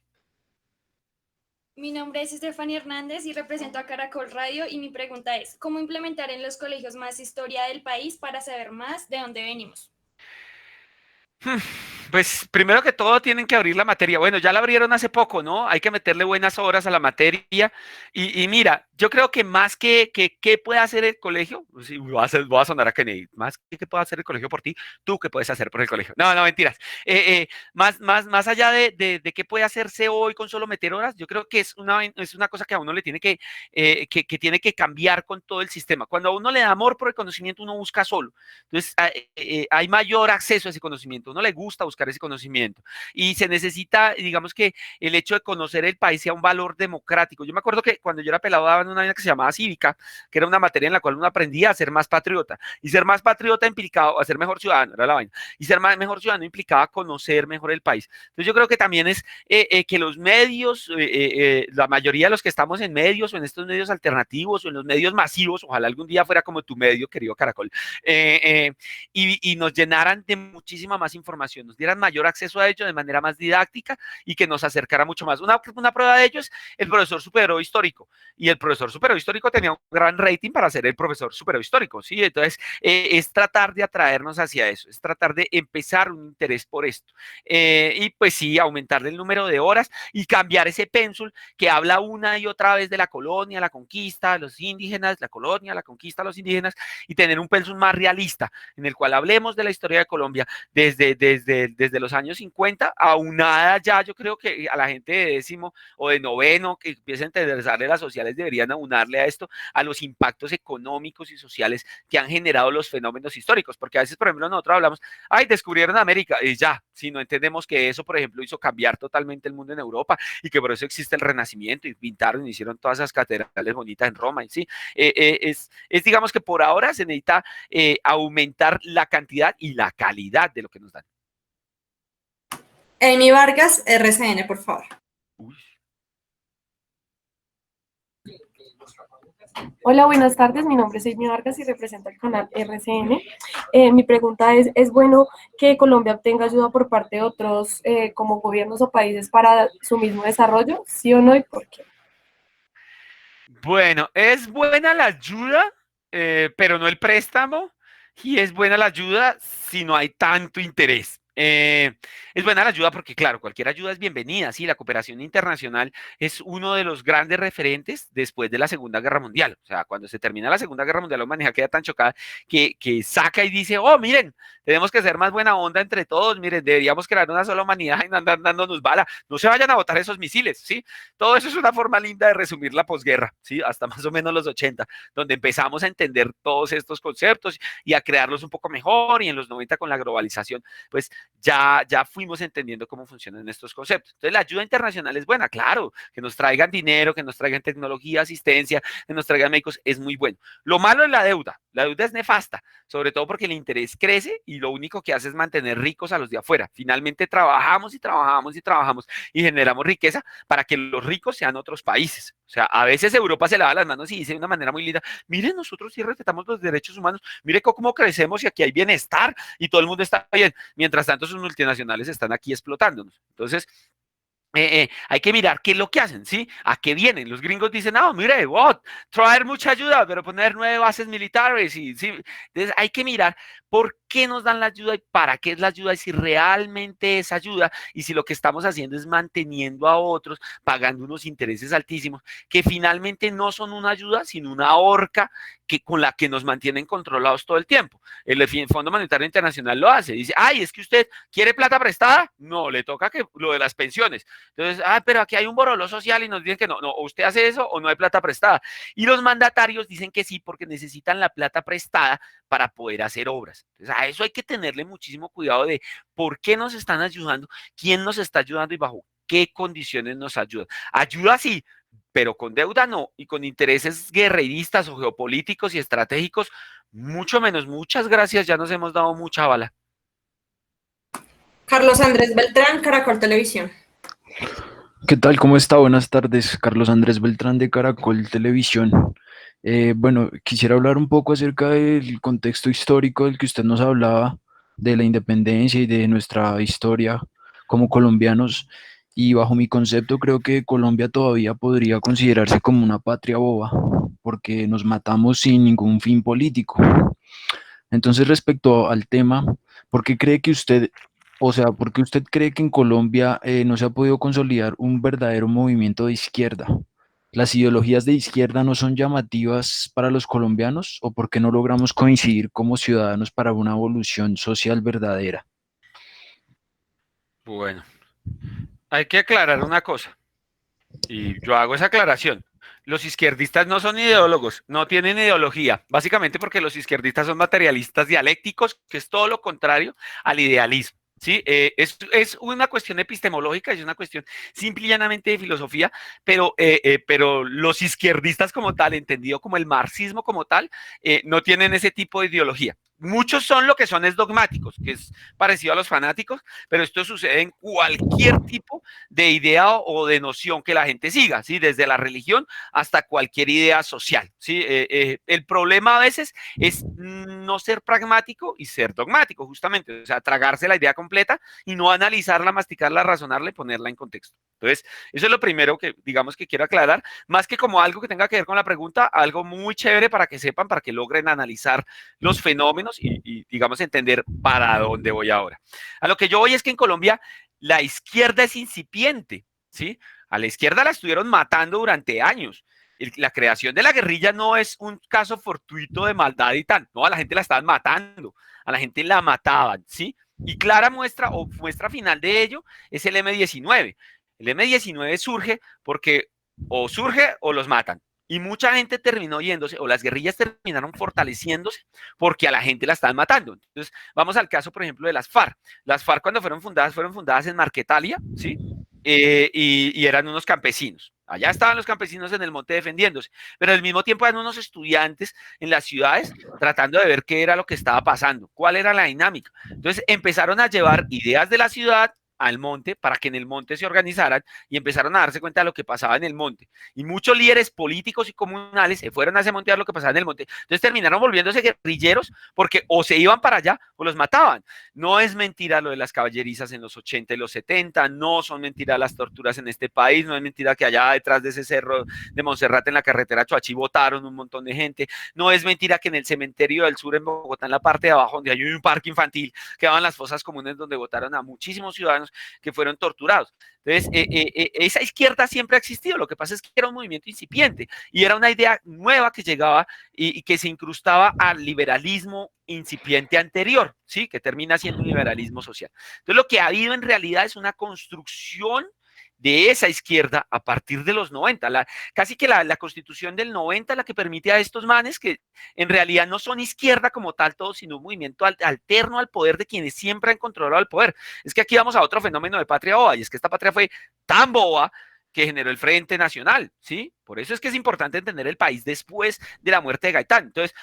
Mi nombre es Stephanie Hernández y represento a Caracol Radio y mi pregunta es, ¿cómo implementar en los colegios más historia del país para saber más de dónde venimos? Pues primero que todo tienen que abrir la materia. Bueno, ya la abrieron hace poco, ¿no? Hay que meterle buenas horas a la materia. Y mira, yo creo que más que qué puede hacer el colegio, sí, voy a sonar a Kennedy, más que qué puede hacer el colegio por ti, tú qué puedes hacer por el colegio. No, no, mentiras. Más allá de qué puede hacerse hoy con solo meter horas, yo creo que es una cosa que a uno le tiene que tiene que cambiar con todo el sistema. Cuando a uno le da amor por el conocimiento, uno busca solo. Entonces, hay mayor acceso a ese conocimiento. A uno le gusta buscar ese conocimiento. Y se necesita, digamos que el hecho de conocer el país sea un valor democrático. Yo me acuerdo que cuando yo era pelado daban una vaina que se llamaba cívica, que era una materia en la cual uno aprendía a ser más patriota. Y ser más patriota implicaba, a ser mejor ciudadano, era la vaina. Y ser mejor ciudadano implicaba conocer mejor el país. Entonces, yo creo que también es que los medios, la mayoría de los que estamos en medios o en estos medios alternativos o en los medios masivos, ojalá algún día fuera como tu medio, querido Caracol, y nos llenaran de muchísima más información, nos dieran mayor acceso a ello de manera más didáctica y que nos acercara mucho más. Una prueba de ello es el profesor superior histórico, y el profesor superior histórico tenía un gran rating para ser el profesor superior histórico, ¿sí? Entonces, es tratar de atraernos hacia eso, es tratar de empezar un interés por esto, y pues sí, aumentar el número de horas y cambiar ese pénsul que habla una y otra vez de la colonia, la conquista, los indígenas, la colonia, la conquista, los indígenas, y tener un pénsul más realista, en el cual hablemos de la historia de Colombia desde los años 50, aunada ya, yo creo que a la gente de décimo o de noveno que empieza a interesarle las sociales deberían aunarle a esto, a los impactos económicos y sociales que han generado los fenómenos históricos, porque a veces, por ejemplo, nosotros hablamos, ay, descubrieron América, y ya, si no entendemos que eso, por ejemplo, hizo cambiar totalmente el mundo en Europa y que por eso existe el Renacimiento y pintaron y hicieron todas esas catedrales bonitas en Roma, y sí, digamos que por ahora se necesita aumentar la cantidad y la calidad de lo que nos dan. Amy Vargas, RCN, por favor. Uy. Hola, buenas tardes. Mi nombre es Amy Vargas y represento al canal RCN. Mi pregunta ¿es bueno que Colombia obtenga ayuda por parte de otros como gobiernos o países para su mismo desarrollo? ¿Sí o no y por qué? Bueno, es buena la ayuda, pero no el préstamo, y es buena la ayuda si no hay tanto interés. Es buena la ayuda porque, claro, cualquier ayuda es bienvenida, sí, la cooperación internacional es uno de los grandes referentes después de la Segunda Guerra Mundial. O sea, cuando se termina la Segunda Guerra Mundial, la humanidad queda tan chocada que saca y dice, oh, miren, tenemos que ser más buena onda entre todos, miren, deberíamos crear una sola humanidad y no andar dándonos bala, no se vayan a botar esos misiles, ¿sí? Todo eso es una forma linda de resumir la posguerra, ¿sí? Hasta más o menos los 80, donde empezamos a entender todos estos conceptos y a crearlos un poco mejor, y en los 90 con la globalización, pues ya fuimos entendiendo cómo funcionan estos conceptos. Entonces, la ayuda internacional es buena, claro, que nos traigan dinero, que nos traigan tecnología, asistencia, que nos traigan médicos, es muy bueno. Lo malo es la deuda es nefasta, sobre todo porque el interés crece y lo único que hace es mantener ricos a los de afuera. Finalmente trabajamos y trabajamos y trabajamos y generamos riqueza para que los ricos sean otros países. O sea, a veces Europa se lava las manos y dice de una manera muy linda, miren, nosotros sí respetamos los derechos humanos, mire cómo crecemos y aquí hay bienestar y todo el mundo está bien. Mientras tanto, sus multinacionales están aquí explotándonos. Entonces, hay que mirar qué es lo que hacen, ¿sí? ¿A qué vienen? Los gringos dicen, no, mire, traer mucha ayuda, pero poner 9 bases militares, y ¿sí? Entonces hay que mirar por qué nos dan la ayuda y para qué es la ayuda, y si realmente es ayuda, y si lo que estamos haciendo es manteniendo a otros, pagando unos intereses altísimos, que finalmente no son una ayuda, sino una horca con la que nos mantienen controlados todo el tiempo. El Fondo Monetario Internacional lo hace, dice, ay, es que usted quiere plata prestada, no, le toca que lo de las pensiones. Entonces, pero aquí hay un boroló social y nos dicen que no, o usted hace eso o no hay plata prestada. Y los mandatarios dicen que sí porque necesitan la plata prestada para poder hacer obras. Entonces, a eso hay que tenerle muchísimo cuidado de por qué nos están ayudando, quién nos está ayudando y bajo qué condiciones nos ayudan. Ayuda sí, pero con deuda no, y con intereses guerreristas o geopolíticos y estratégicos, mucho menos. Muchas gracias, ya nos hemos dado mucha bala. Carlos Andrés Beltrán, Caracol Televisión. ¿Qué tal? ¿Cómo está? Buenas tardes. Carlos Andrés Beltrán de Caracol Televisión. Bueno, quisiera hablar un poco acerca del contexto histórico del que usted nos hablaba, de la independencia y de nuestra historia como colombianos. Y bajo mi concepto, creo que Colombia todavía podría considerarse como una patria boba, porque nos matamos sin ningún fin político. Entonces, respecto al tema, ¿por qué cree que usted O sea, ¿por qué usted cree que en Colombia no se ha podido consolidar un verdadero movimiento de izquierda? ¿Las ideologías de izquierda no son llamativas para los colombianos o por qué no logramos coincidir como ciudadanos para una evolución social verdadera? Bueno, hay que aclarar una cosa, y yo hago esa aclaración. Los izquierdistas no son ideólogos, no tienen ideología, básicamente porque los izquierdistas son materialistas dialécticos, que es todo lo contrario al idealismo. ¿Sí? Es una cuestión epistemológica, es una cuestión simple y llanamente de filosofía, pero los izquierdistas como tal, entendido como el marxismo como tal, no tienen ese tipo de ideología. Muchos son lo que son es dogmáticos, que es parecido a los fanáticos, pero esto sucede en cualquier tipo de idea o de noción que la gente siga, ¿sí? Desde la religión hasta cualquier idea social, ¿sí? El problema a veces es no ser pragmático y ser dogmático, justamente, o sea, tragarse la idea completa y no analizarla, masticarla, razonarla y ponerla en contexto. Entonces, eso es lo primero que, digamos, que quiero aclarar, más que como algo que tenga que ver con la pregunta, algo muy chévere para que sepan, para que logren analizar los fenómenos y digamos, entender para dónde voy ahora. A lo que yo voy es que en Colombia la izquierda es incipiente, ¿sí? A la izquierda la estuvieron matando durante años. La creación de la guerrilla no es un caso fortuito de maldad y tal, no, a la gente la estaban matando, a la gente la mataban, ¿sí? Y clara muestra o muestra final de ello es el M-19. El M-19 surge porque o surge o los matan. Y mucha gente terminó yéndose, o las guerrillas terminaron fortaleciéndose porque a la gente la están matando. Entonces, vamos al caso, por ejemplo, de las FARC. Las FARC cuando fueron fundadas en Marquetalia, ¿sí? Y eran unos campesinos. Allá estaban los campesinos en el monte defendiéndose, pero al mismo tiempo eran unos estudiantes en las ciudades tratando de ver qué era lo que estaba pasando, cuál era la dinámica. Entonces empezaron a llevar ideas de la ciudad al monte para que en el monte se organizaran y empezaron a darse cuenta de lo que pasaba en el monte. Y muchos líderes políticos y comunales se fueron a ese monte a ver lo que pasaba en el monte. Entonces terminaron volviéndose guerrilleros porque o se iban para allá o los mataban. No es mentira lo de las caballerizas en los 80 y los 70, no son mentiras las torturas en este país, no es mentira que allá detrás de ese cerro de Monserrate en la carretera Choachí votaron un montón de gente, no es mentira que en el cementerio del sur en Bogotá, en la parte de abajo donde hay un parque infantil, quedaban las fosas comunes donde votaron a muchísimos ciudadanos que fueron torturados. Entonces, esa izquierda siempre ha existido, lo que pasa es que era un movimiento incipiente y era una idea nueva que llegaba y que se incrustaba al liberalismo incipiente anterior, ¿sí? Que termina siendo un liberalismo social. Entonces, lo que ha habido en realidad es una construcción de esa izquierda a partir de los 90, casi que la constitución del 90 la que permite a estos manes que en realidad no son izquierda como tal todos, sino un movimiento alterno al poder de quienes siempre han controlado el poder. Es que aquí vamos a otro fenómeno de patria boba, y es que esta patria fue tan boba que generó el Frente Nacional, ¿sí? Por eso es que es importante entender el país después de la muerte de Gaitán. Entonces,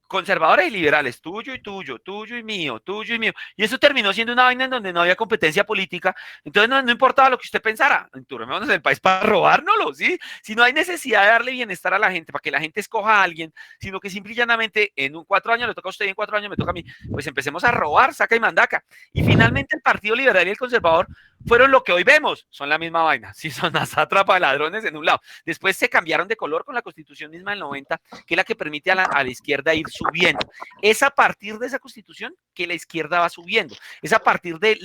conservadores y liberales, tuyo y tuyo, tuyo y mío, tuyo y mío. Y eso terminó siendo una vaina en donde no había competencia política. Entonces no importaba lo que usted pensara. Enturmémonos el país para robárnoslo, ¿sí? Si no hay necesidad de darle bienestar a la gente, para que la gente escoja a alguien, sino que simple y llanamente en 4 años le toca a usted y en 4 años me toca a mí, pues empecemos a robar, saca y mandaca. Y finalmente el Partido Liberal y el Conservador fueron lo que hoy vemos, son la misma vaina, sí, son las sátrapas de ladrones en un lado. Después se cambiaron de color con la Constitución misma del 90, que es la que permite a la izquierda ir subiendo. Es a partir de esa Constitución que la izquierda va subiendo. Es a partir de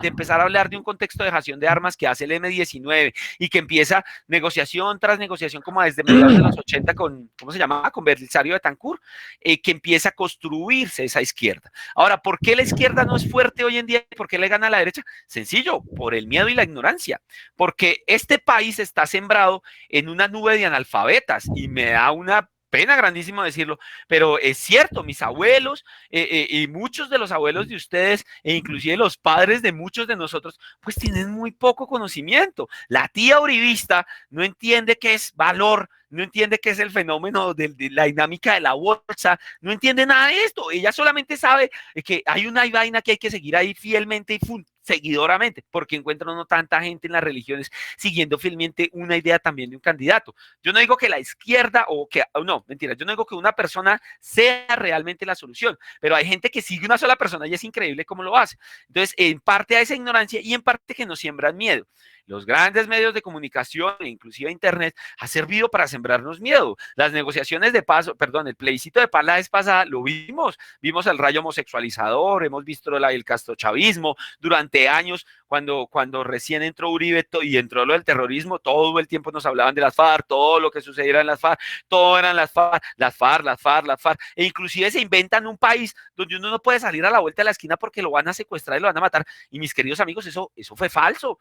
empezar a hablar de un contexto de dejación de armas que hace el M-19 y que empieza negociación tras negociación como desde mediados de los 80 con, ¿cómo se llama? Con Belisario Betancur, que empieza a construirse esa izquierda. Ahora, ¿por qué la izquierda no es fuerte hoy en día? ¿Por qué le gana a la derecha? Sencillo, por el miedo y la ignorancia, porque este país está sembrado en una nube de analfabetas y me da una pena grandísimo decirlo, pero es cierto, mis abuelos y muchos de los abuelos de ustedes e inclusive los padres de muchos de nosotros, pues tienen muy poco conocimiento. La tía uribista no entiende qué es valor, no entiende qué es el fenómeno de la dinámica de la bolsa, no entiende nada de esto. Ella solamente sabe que hay una vaina que hay que seguir ahí fielmente y seguidoramente, porque encuentra uno tanta gente en las religiones siguiendo fielmente una idea también de un candidato. Yo no digo que la izquierda no, mentira, yo no digo que una persona sea realmente la solución, pero hay gente que sigue una sola persona y es increíble cómo lo hace. Entonces, en parte a esa ignorancia y en parte que nos siembran miedo. los grandes medios de comunicación e inclusive Internet ha servido para sembrarnos miedo. Las negociaciones de paz, perdón, el plebiscito de paz la vez pasada lo vimos el rayo homosexualizador, hemos visto el castrochavismo durante años, cuando recién entró Uribe y entró lo del terrorismo, todo el tiempo nos hablaban de las FARC, todo lo que sucediera en las FARC, todo eran las FARC, e inclusive se inventan un país donde uno no puede salir a la vuelta de la esquina porque lo van a secuestrar y lo van a matar, y mis queridos amigos, eso fue falso.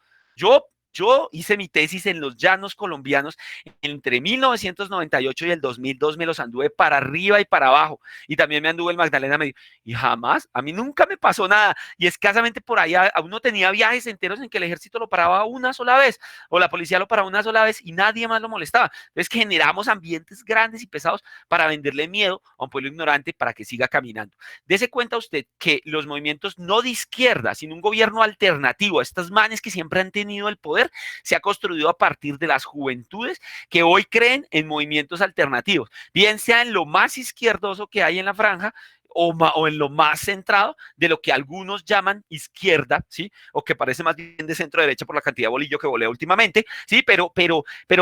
Yo hice mi tesis en los llanos colombianos entre 1998 y el 2002, me los anduve para arriba y para abajo, y también me anduve el Magdalena Medio, y jamás, a mí nunca me pasó nada, y escasamente por ahí uno tenía viajes enteros en que el ejército lo paraba una sola vez, o la policía lo paraba una sola vez, y nadie más lo molestaba. Entonces generamos ambientes grandes y pesados para venderle miedo a un pueblo ignorante para que siga caminando. Dese cuenta usted que los movimientos no de izquierda, sino un gobierno alternativo a estos manes que siempre han tenido el poder, se ha construido a partir de las juventudes que hoy creen en movimientos alternativos, bien sea en lo más izquierdoso que hay en la franja o en lo más centrado de lo que algunos llaman izquierda, ¿sí? O que parece más bien de centro derecha por la cantidad de bolillo que volea últimamente, ¿sí? Pero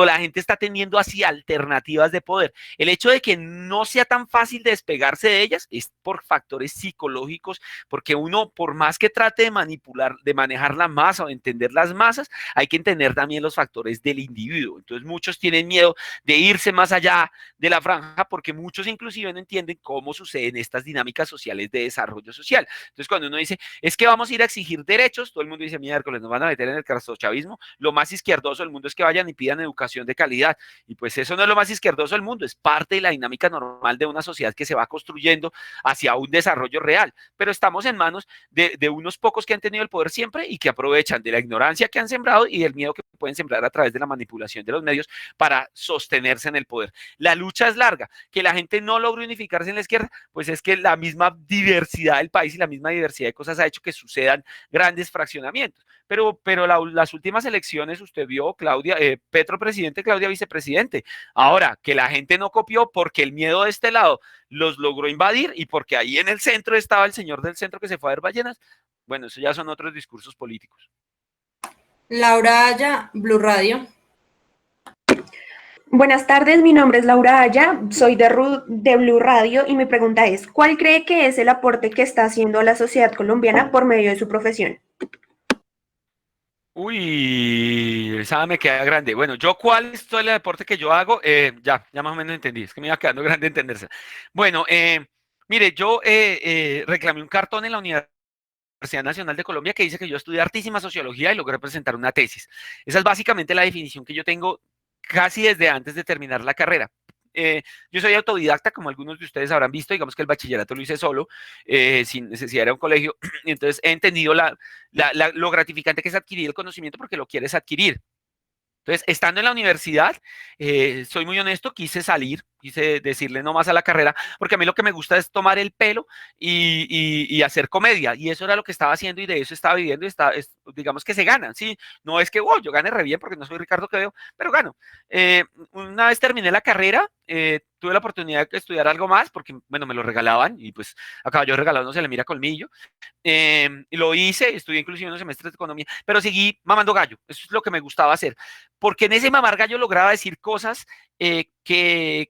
la gente está teniendo así alternativas de poder. El hecho de que no sea tan fácil despegarse de ellas es por factores psicológicos, porque uno, por más que trate de manipular, de manejar la masa o de entender las masas, hay que entender también los factores del individuo. Entonces muchos tienen miedo de irse más allá de la franja porque muchos inclusive no entienden cómo suceden estas dinámicas sociales de desarrollo social. Entonces, cuando uno dice, es que vamos a ir a exigir derechos, todo el mundo dice, miércoles, nos van a meter en el castrochavismo. Lo más izquierdoso del mundo es que vayan y pidan educación de calidad. Y pues eso no es lo más izquierdoso del mundo, es parte de la dinámica normal de una sociedad que se va construyendo hacia un desarrollo real. Pero estamos en manos de unos pocos que han tenido el poder siempre y que aprovechan de la ignorancia que han sembrado y del miedo que pueden sembrar a través de la manipulación de los medios para sostenerse en el poder. La lucha es larga. Que la gente no logre unificarse en la izquierda, pues es que la misma diversidad del país y la misma diversidad de cosas ha hecho que sucedan grandes fraccionamientos. Pero las últimas elecciones usted vio, Claudia, Petro presidente, Claudia vicepresidente. Ahora, que la gente no copió porque el miedo de este lado los logró invadir y porque ahí en el centro estaba el señor del centro que se fue a ver ballenas. Bueno, eso ya son otros discursos políticos. Laura Haya, Blue Radio. Buenas tardes, mi nombre es Laura Haya, soy de Blue Radio y mi pregunta es, ¿cuál cree que es el aporte que está haciendo a la sociedad colombiana por medio de su profesión? Uy, esa me queda grande. Bueno, ¿cuál es todo el deporte que yo hago? Ya más o menos entendí, es que me iba quedando grande entenderse. Bueno, mire, yo reclamé un cartón en la Universidad Nacional de Colombia que dice que yo estudié hartísima sociología y logré presentar una tesis. Esa es básicamente la definición que yo tengo casi desde antes de terminar la carrera. Yo soy autodidacta, como algunos de ustedes habrán visto, digamos que el bachillerato lo hice solo, sin necesidad de ir a un colegio, y entonces he entendido lo gratificante que es adquirir el conocimiento porque lo quieres adquirir. Entonces, estando en la universidad, soy muy honesto, quise decirle no más a la carrera, porque a mí lo que me gusta es tomar el pelo y hacer comedia, y eso era lo que estaba haciendo y de eso estaba viviendo, digamos que se gana, ¿sí? No es que yo gane re bien porque no soy Ricardo Quevedo, pero gano. Una vez terminé la carrera, tuve la oportunidad de estudiar algo más, porque, bueno, me lo regalaban, y pues a caballo regalado no se le mira colmillo. Lo hice, estudié inclusive unos semestres de economía, pero seguí mamando gallo, eso es lo que me gustaba hacer, porque en ese mamar gallo lograba decir cosas que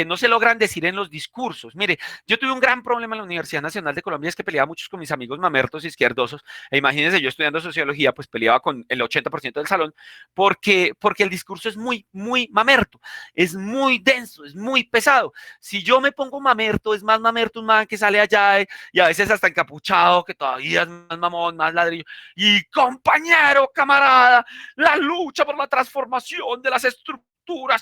no se logran decir en los discursos. Mire, yo tuve un gran problema en la Universidad Nacional de Colombia, es que peleaba muchos con mis amigos mamertos izquierdosos, e imagínense, yo estudiando sociología, pues peleaba con el 80% del salón, porque el discurso es muy, muy mamerto, es muy denso, es muy pesado. Si yo me pongo mamerto, es más mamerto un man que sale allá y a veces hasta encapuchado, que todavía es más mamón, más ladrillo, y compañero, camarada, la lucha por la transformación de las estructuras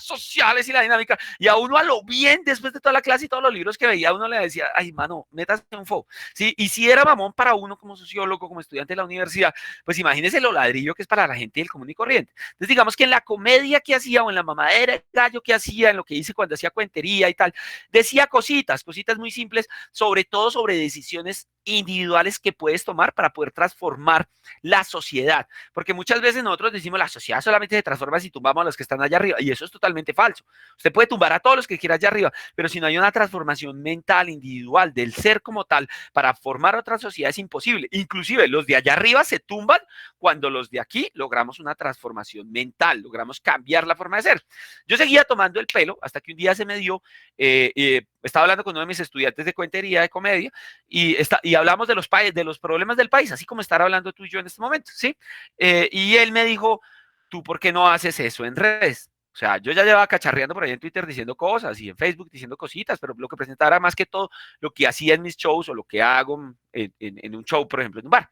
sociales y la dinámica, y a uno a lo bien, después de toda la clase y todos los libros que veía, uno le decía, ay, mano, métase un fo, ¿sí? Y si era mamón para uno como sociólogo, como estudiante de la universidad, pues imagínese lo ladrillo que es para la gente del común y corriente. Entonces, digamos que en la comedia que hacía, o en la mamadera de gallo que hacía, en lo que hice cuando hacía cuentería y tal, decía cositas muy simples, sobre todo sobre decisiones individuales que puedes tomar para poder transformar la sociedad, porque muchas veces nosotros decimos la sociedad solamente se transforma si tumbamos a los que están allá arriba, y y eso es totalmente falso. Usted puede tumbar a todos los que quiera allá arriba, pero si no hay una transformación mental, individual, del ser como tal, para formar otra sociedad es imposible. Inclusive los de allá arriba se tumban cuando los de aquí logramos una transformación mental, logramos cambiar la forma de ser. Yo seguía tomando el pelo hasta que un día se me dio, estaba hablando con uno de mis estudiantes de cuentería, de comedia, y hablamos de los problemas del país, así como estar hablando tú y yo en este momento, ¿sí? Y él me dijo, ¿tú por qué no haces eso en redes? O sea, yo ya llevaba cacharreando por ahí en Twitter diciendo cosas y en Facebook diciendo cositas, pero lo que presentaba era más que todo lo que hacía en mis shows o lo que hago en un show, por ejemplo, en un bar.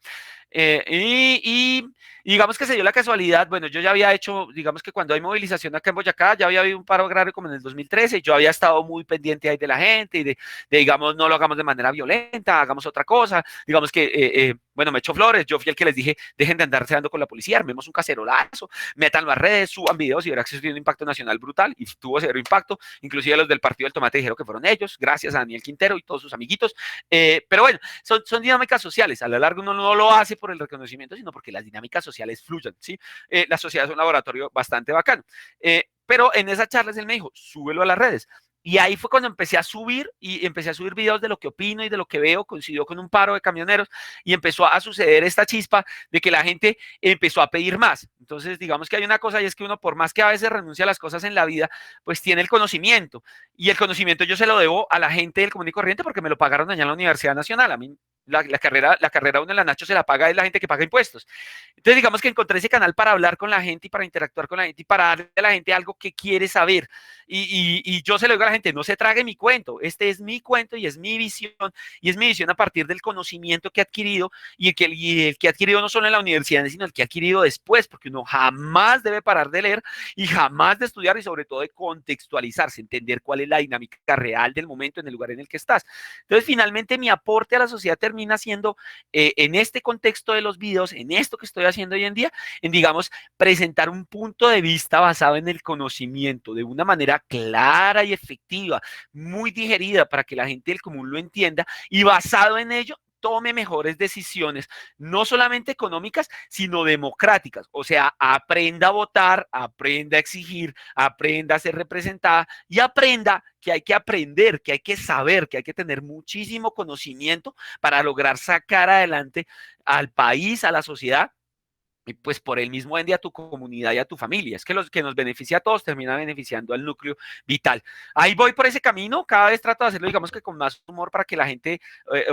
Y digamos que se dio la casualidad, bueno, yo ya había hecho, digamos que cuando hay movilización acá en Boyacá, ya había habido un paro agrario como en el 2013, y yo había estado muy pendiente ahí de la gente y de digamos, no lo hagamos de manera violenta, hagamos otra cosa, digamos que, bueno, me echó flores, yo fui el que les dije, dejen de andarse dando con la policía, armemos un cacerolazo, métanlo a redes, suban videos y verán que eso tiene un impacto nacional brutal, y tuvo cero impacto, inclusive los del Partido del Tomate dijeron que fueron ellos, gracias a Daniel Quintero y todos sus amiguitos, pero bueno, son dinámicas sociales, a la larga uno no lo hace por el reconocimiento, sino porque las dinámicas sociales fluyan, ¿sí? La sociedad es un laboratorio bastante bacano, pero en esas charlas él me dijo, súbelo a las redes, y ahí fue cuando empecé a subir videos de lo que opino y de lo que veo, coincidió con un paro de camioneros y empezó a suceder esta chispa de que la gente empezó a pedir más. Entonces, digamos que hay una cosa y es que uno, por más que a veces renuncia a las cosas en la vida, pues tiene el conocimiento, y el conocimiento yo se lo debo a la gente del común y corriente porque me lo pagaron allá en la Universidad Nacional. A mí la carrera uno en la Nacho se la paga es la gente que paga impuestos. Entonces, digamos que encontré ese canal para hablar con la gente y para interactuar con la gente y para darle a la gente algo que quiere saber. Y yo se lo digo a la gente, no se trague mi cuento, este es mi cuento y es mi visión a partir del conocimiento que he adquirido y el que he adquirido no solo en la universidad, sino el que he adquirido después, porque uno jamás debe parar de leer y jamás de estudiar y sobre todo de contextualizarse, entender cuál es la dinámica real del momento en el lugar en el que estás. Entonces, finalmente, mi aporte a la sociedad termina siendo, en este contexto de los videos, en esto que estoy haciendo hoy en día, en, digamos, presentar un punto de vista basado en el conocimiento de una manera clara y efectiva, muy digerida para que la gente del común lo entienda y basado en ello tome mejores decisiones, no solamente económicas, sino democráticas. O sea, aprenda a votar, aprenda a exigir, aprenda a ser representada y aprenda que hay que aprender, que hay que saber, que hay que tener muchísimo conocimiento para lograr sacar adelante al país, a la sociedad, y pues por el mismo ende a tu comunidad y a tu familia. Es que los que nos beneficia a todos termina beneficiando al núcleo vital. Ahí voy por ese camino, cada vez trato de hacerlo, digamos que con más humor para que la gente,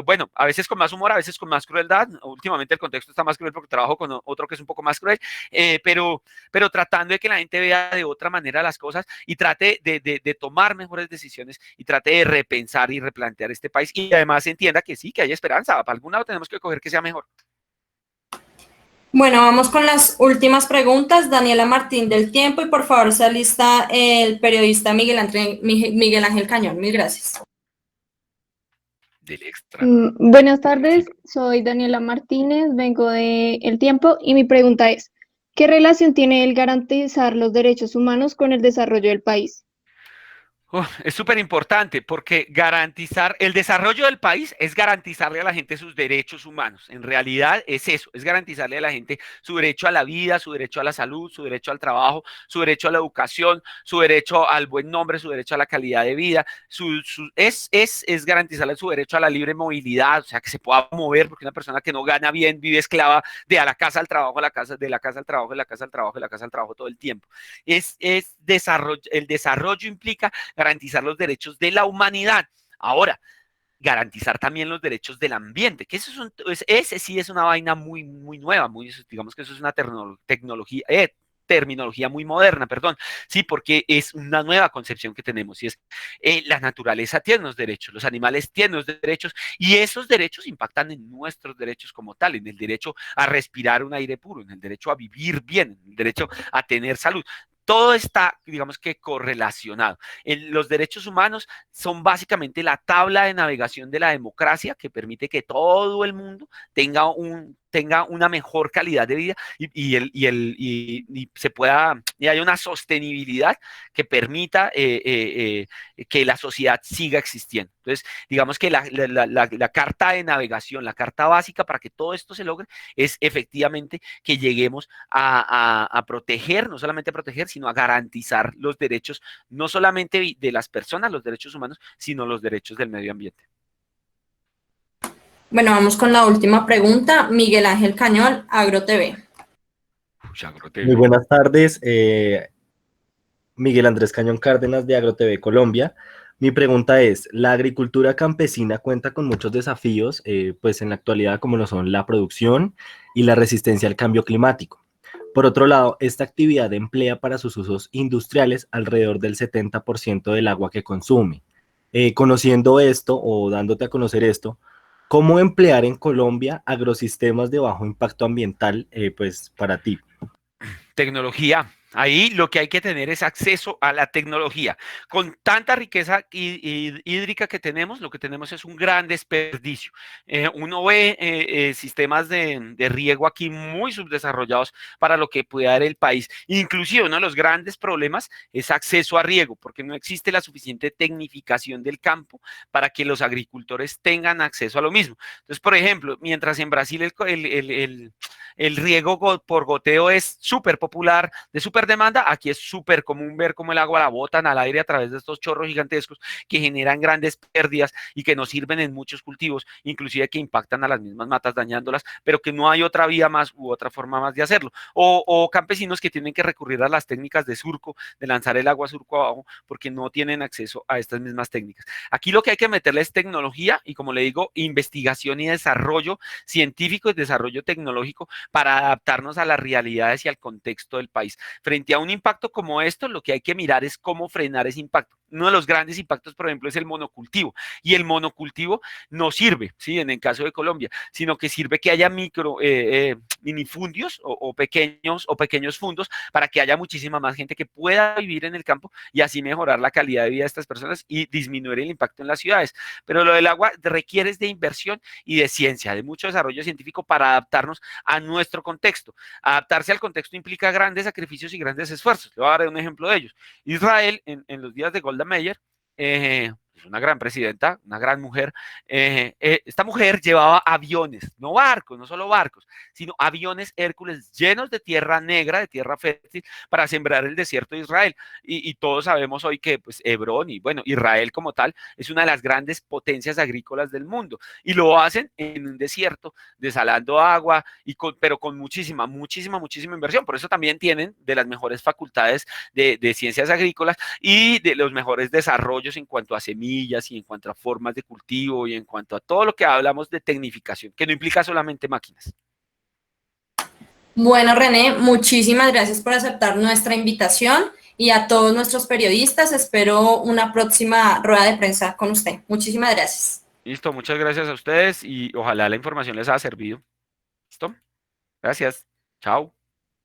bueno, a veces con más humor, a veces con más crueldad. Últimamente el contexto está más cruel porque trabajo con otro que es un poco más cruel, pero tratando de que la gente vea de otra manera las cosas y trate de tomar mejores decisiones y trate de repensar y replantear este país y además entienda que sí, que hay esperanza, para algún lado tenemos que coger que sea mejor. Bueno, vamos con las últimas preguntas. Daniela Martín del Tiempo y por favor se alista el periodista Miguel Ángel Cañón. Mil gracias. Del extra. Buenas tardes, soy Daniela Martínez, vengo de El Tiempo y mi pregunta es, ¿qué relación tiene el garantizar los derechos humanos con el desarrollo del país? Es súper importante porque garantizar el desarrollo del país es garantizarle a la gente sus derechos humanos. En realidad es eso, es garantizarle a la gente su derecho a la vida, su derecho a la salud, su derecho al trabajo, su derecho a la educación, su derecho al buen nombre, su derecho a la calidad de vida. Es garantizarle su derecho a la libre movilidad, o sea, que se pueda mover, porque una persona que no gana bien vive esclava de a la casa al trabajo, de la casa al trabajo, de la casa al trabajo, de la casa al trabajo todo el tiempo. El desarrollo implica garantizar los derechos de la humanidad. Ahora, garantizar también los derechos del ambiente, que ese sí es una vaina muy, muy nueva, digamos que eso es una terminología muy moderna, perdón, sí, porque es una nueva concepción que tenemos y es la naturaleza tiene unos derechos, los animales tienen unos derechos y esos derechos impactan en nuestros derechos como tal, en el derecho a respirar un aire puro, en el derecho a vivir bien, en el derecho a tener salud. Todo está, digamos que, correlacionado. Los derechos humanos son básicamente la tabla de navegación de la democracia que permite que todo el mundo tenga tenga una mejor calidad de vida y se pueda, y haya una sostenibilidad que permita que la sociedad siga existiendo. Entonces, digamos que la carta de navegación, la carta básica para que todo esto se logre es efectivamente que lleguemos a proteger, no solamente a proteger, sino a garantizar los derechos, no solamente de las personas, los derechos humanos, sino los derechos del medio ambiente. Bueno, vamos con la última pregunta. Miguel Ángel Cañón, AgroTV. Muy buenas tardes, Miguel Andrés Cañón Cárdenas de AgroTV Colombia. Mi pregunta es, la agricultura campesina cuenta con muchos desafíos, pues en la actualidad como lo son la producción y la resistencia al cambio climático. Por otro lado, esta actividad emplea para sus usos industriales alrededor del 70% del agua que consume. Conociendo esto o dándote a conocer esto, ¿cómo emplear en Colombia agrosistemas de bajo impacto ambiental, pues para ti? Tecnología. Ahí lo que hay que tener es acceso a la tecnología. Con tanta riqueza hídrica que tenemos, lo que tenemos es un gran desperdicio. Uno ve sistemas de riego aquí muy subdesarrollados para lo que puede dar el país. Inclusive uno de los grandes problemas es acceso a riego, porque no existe la suficiente tecnificación del campo para que los agricultores tengan acceso a lo mismo. Entonces, por ejemplo, mientras en Brasil el riego por goteo es súper popular, de súper demanda, aquí es súper común ver cómo el agua la botan al aire a través de estos chorros gigantescos que generan grandes pérdidas y que nos sirven en muchos cultivos, inclusive que impactan a las mismas matas dañándolas, pero que no hay otra vía más u otra forma más de hacerlo. O campesinos que tienen que recurrir a las técnicas de surco, de lanzar el agua surco abajo, porque no tienen acceso a estas mismas técnicas. Aquí lo que hay que meterle es tecnología y, como le digo, investigación y desarrollo científico y desarrollo tecnológico para adaptarnos a las realidades y al contexto del país. Frente a un impacto como esto, lo que hay que mirar es cómo frenar ese impacto. Uno de los grandes impactos, por ejemplo, es el monocultivo. Y el monocultivo no sirve, ¿sí? En el caso de Colombia, sino que sirve que haya minifundios o pequeños fundos para que haya muchísima más gente que pueda vivir en el campo y así mejorar la calidad de vida de estas personas y disminuir el impacto en las ciudades. Pero lo del agua requiere de inversión y de ciencia, de mucho desarrollo científico para adaptarnos a nuestro contexto. Adaptarse al contexto implica grandes sacrificios y grandes esfuerzos. Le voy a dar un ejemplo de ellos. Israel, en los días de Golda Meir, una gran presidenta, una gran mujer, esta mujer llevaba aviones, no barcos, no solo barcos, sino aviones Hércules llenos de tierra negra, de tierra fértil, para sembrar el desierto de Israel. Y todos sabemos hoy que pues, Hebrón y bueno, Israel como tal es una de las grandes potencias agrícolas del mundo. Y lo hacen en un desierto, desalando agua, pero con muchísima inversión. Por eso también tienen de las mejores facultades de ciencias agrícolas y de los mejores desarrollos en cuanto a semillas y en cuanto a formas de cultivo y en cuanto a todo lo que hablamos de tecnificación, que no implica solamente máquinas. Bueno, René, muchísimas gracias por aceptar nuestra invitación y a todos nuestros periodistas espero una próxima rueda de prensa con usted. Muchísimas gracias. Listo, muchas gracias a ustedes y ojalá la información les haya servido. ¿Listo? Gracias. Chao.